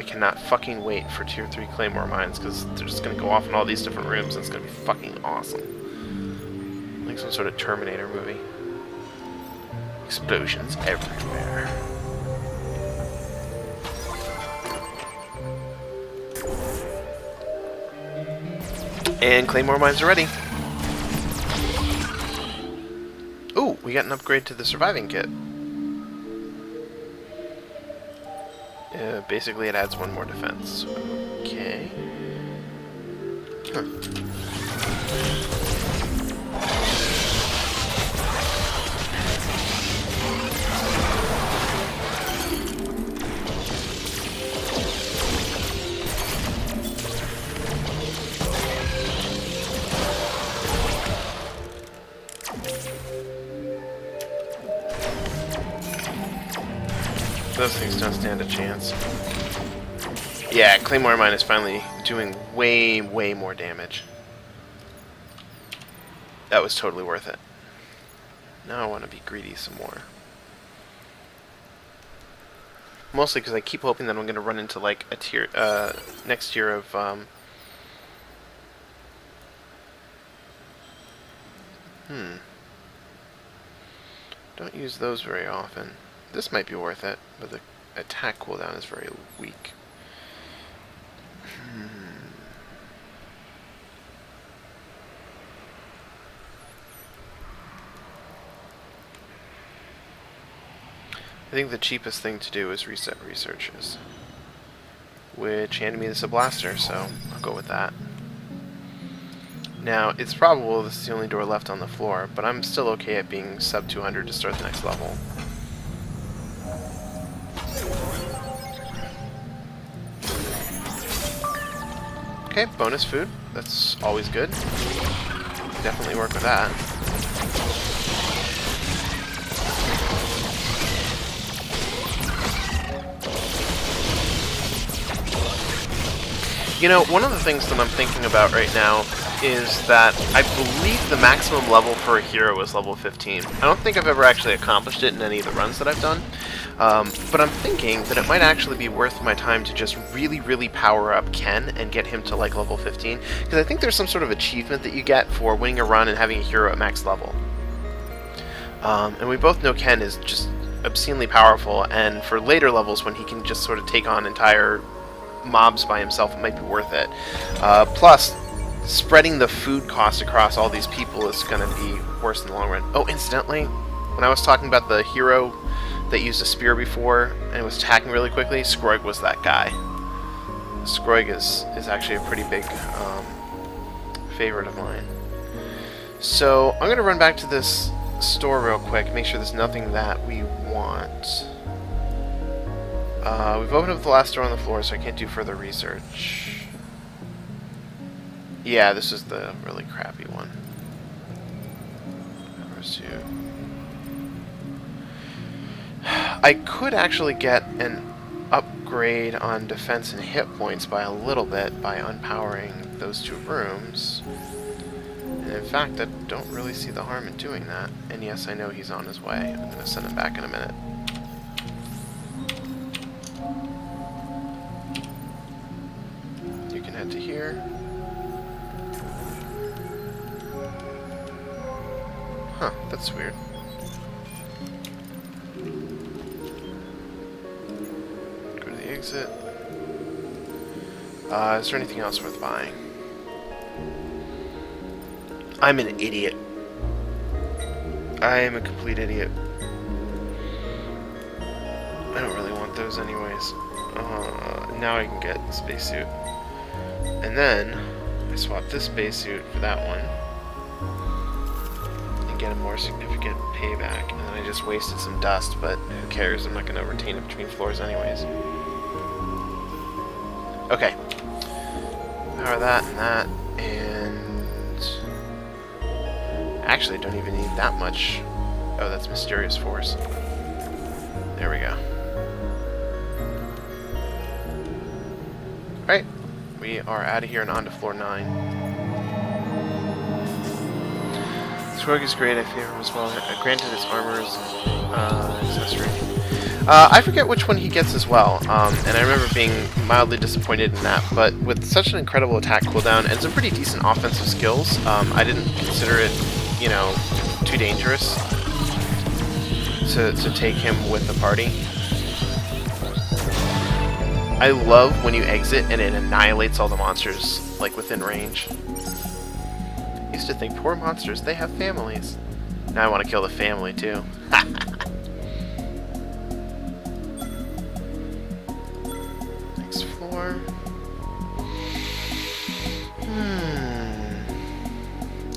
Cannot fucking wait for tier 3 Claymore mines, because they're just gonna go off in all these different rooms and it's gonna be fucking awesome. Like some sort of Terminator movie. Explosions everywhere. And Claymore mines are ready. Ooh, we got an upgrade to the surviving kit. Basically, it adds one more defense. Okay. Huh. Those things don't stand a chance. Yeah, Claymore Mine is finally doing way, way more damage. That was totally worth it. Now I want to be greedy some more. Mostly because I keep hoping that I'm going to run into like a tier, next tier of, Don't use those very often. This might be worth it, but the attack cooldown is very weak. I think the cheapest thing to do is reset researches, which handed me this a blaster, so I'll go with that. Now, it's probable this is the only door left on the floor, but I'm still okay at being sub 200 to start the next level. Okay, bonus food. That's always good. Definitely work with that. You know, one of the things that I'm thinking about right now is that I believe the maximum level for a hero is level 15. I don't think I've ever actually accomplished it in any of the runs that I've done, but I'm thinking that it might actually be worth my time to just really, really power up Ken and get him to like level 15, because I think there's some sort of achievement that you get for winning a run and having a hero at max level. And we both know Ken is just obscenely powerful, and for later levels when he can just sort of take on entire mobs by himself, it might be worth it. Plus, spreading the food cost across all these people is going to be worse in the long run. Oh, incidentally, when I was talking about the hero that used a spear before and was attacking really quickly, Skroig was that guy. Skroig is actually a pretty big favorite of mine. So I'm going to run back to this store real quick, make sure there's nothing that we want. We've opened up the last door on the floor, so I can't do further research. Yeah, this is the really crappy one. I could actually get an upgrade on defense and hit points by a little bit by unpowering those two rooms. And in fact, I don't really see the harm in doing that. And yes, I know he's on his way. I'm going to send him back in a minute. You can head to here. That's weird. Go to the exit. Is there anything else worth buying? I'm an idiot. I am a complete idiot. I don't really want those anyways. Now I can get the spacesuit. And then I swap this spacesuit for that one. And get a more significant payback. And then I just wasted some dust, but who cares? I'm not going to retain it between floors anyways. Okay. Power that and that. And... actually, I don't even need that much. Oh, that's Mysterious Force. There we go. Alright. We are out of here and on to floor 9. This work is great. I favor him as well. Granted, its armor is accessory. I forget which one he gets as well, and I remember being mildly disappointed in that, but with such an incredible attack cooldown and some pretty decent offensive skills, I didn't consider it, you know, too dangerous to take him with the party. I love when you exit and it annihilates all the monsters, like, within range. I used to think, poor monsters, they have families. Now I want to kill the family, too. Next floor.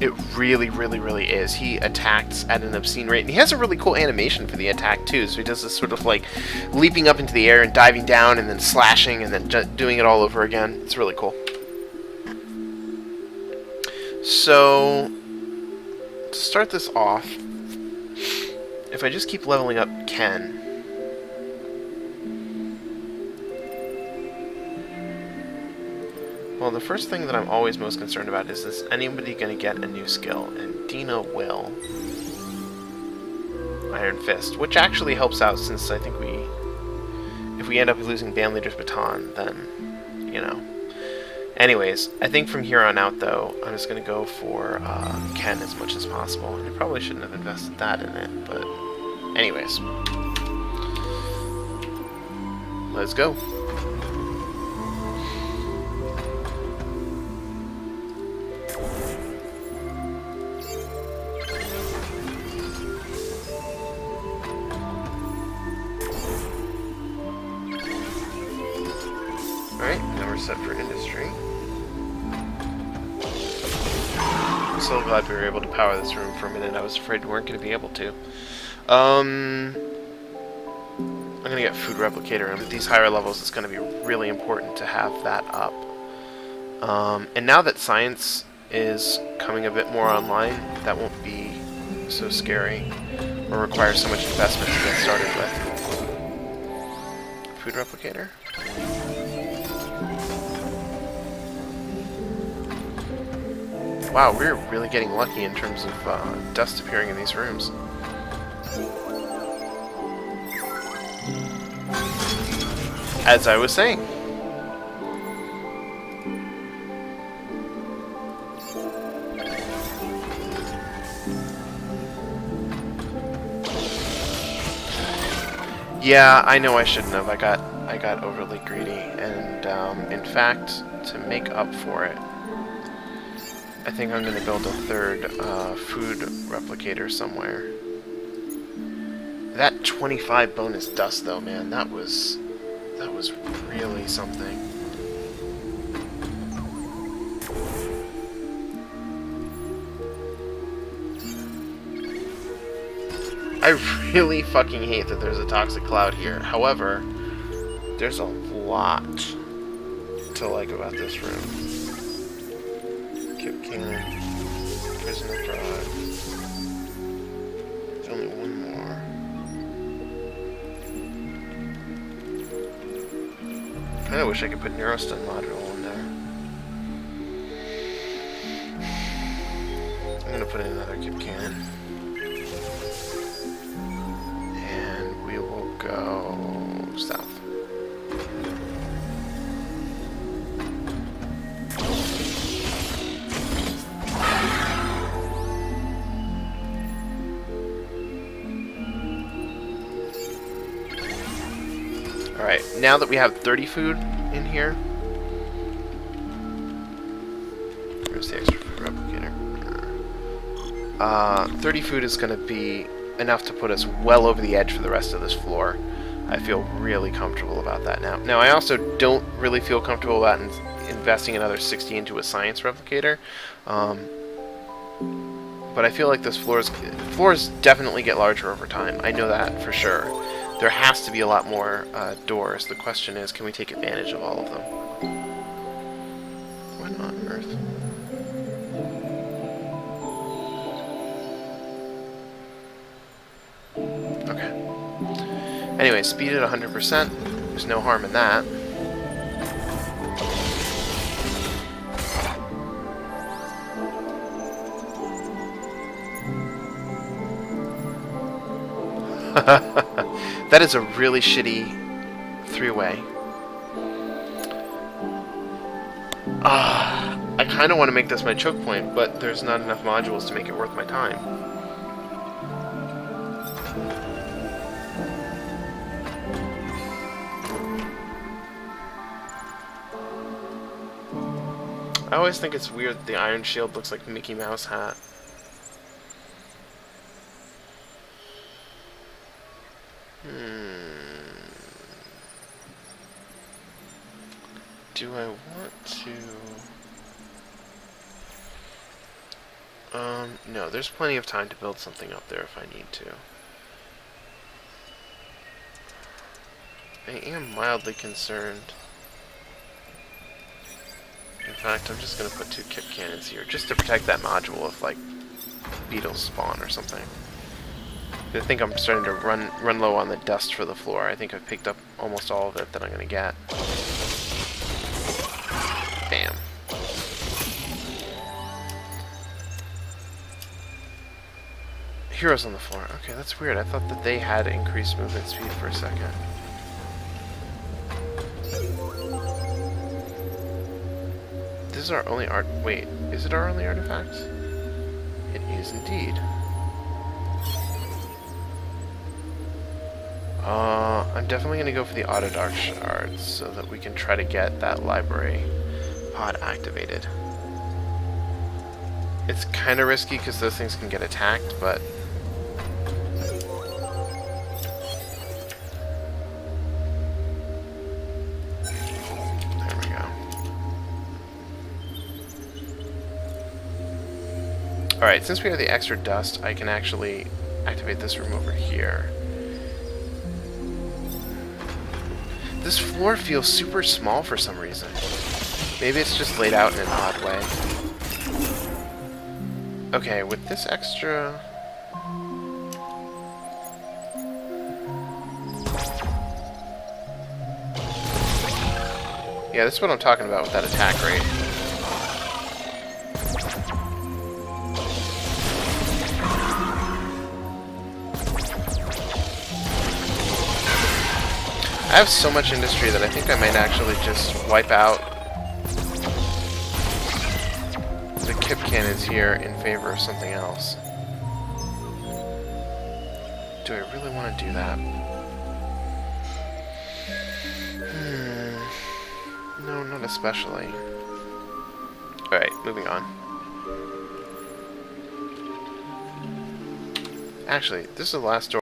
It really, really, really is. He attacks at an obscene rate, and he has a really cool animation for the attack too. So he does this sort of like leaping up into the air and diving down, and then slashing, and then doing it all over again. It's really cool. So to start this off, if I just keep leveling up Ken. Well, the first thing that I'm always most concerned about is anybody going to get a new skill? And Dina will. Iron Fist, which actually helps out since I think if we end up losing Bandleader's Baton, then, you know. Anyways, I think from here on out, though, I'm just going to go for Ken as much as possible. And I probably shouldn't have invested that in it, but anyways. Let's go. Alright, now we're set for industry. I'm so glad we were able to power this room for a minute. I was afraid we weren't going to be able to. I'm going to get Food Replicator, and at these higher levels it's going to be really important to have that up. And now that science is coming a bit more online, that won't be so scary or require so much investment to get started with. Food Replicator. Wow, we're really getting lucky in terms of dust appearing in these rooms. As I was saying. Yeah, I know I shouldn't have. I got overly greedy, and in fact, to make up for it, I think I'm going to build a third food replicator somewhere. That 25 bonus dust, though, man, that was really something. I really fucking hate that there's a toxic cloud here. However, there's a lot to like about this room. Kip Cannon, Prisoner Drive. There's only one more. Kinda wish I could put Neurostun module in there. I'm gonna put in another Kip Cannon. And we will go south. Alright, now that we have 30 food in here... Where's the extra food replicator? 30 food is going to be enough to put us well over the edge for the rest of this floor. I feel really comfortable about that now. Now, I also don't really feel comfortable about investing another 60 into a science replicator. But I feel like this floors definitely get larger over time. I know that for sure. There has to be a lot more doors. The question is, can we take advantage of all of them? What on earth? Okay. Anyway, speed at 100%. There's no harm in that. That is a really shitty three-way. I kind of want to make this my choke point, but there's not enough modules to make it worth my time. I always think it's weird that the Iron Shield looks like a Mickey Mouse hat. Do I want to... no, there's plenty of time to build something up there if I need to. I am mildly concerned. In fact, I'm just going to put 2 kip cannons here, just to protect that module if, like, beetles spawn or something. I think I'm starting to run low on the dust for the floor. I think I've picked up almost all of it that I'm going to get. Bam. Heroes on the floor. Okay, that's weird. I thought that they had increased movement speed for a second. This is our only art. Wait, is it our only artifact? It is indeed. I'm definitely going to go for the Auto Dark Shards so that we can try to get that library pod activated. It's kind of risky because those things can get attacked, but... There we go. Alright, since we have the extra dust, I can actually activate this room over here. This floor feels super small for some reason. Maybe it's just laid out in an odd way. Okay, with this extra... Yeah, this is what I'm talking about with that attack rate. I have so much industry that I think I might actually just wipe out the kip cannons here in favor of something else. Do I really want to do that? No, not especially. Alright, moving on. Actually, this is the last door.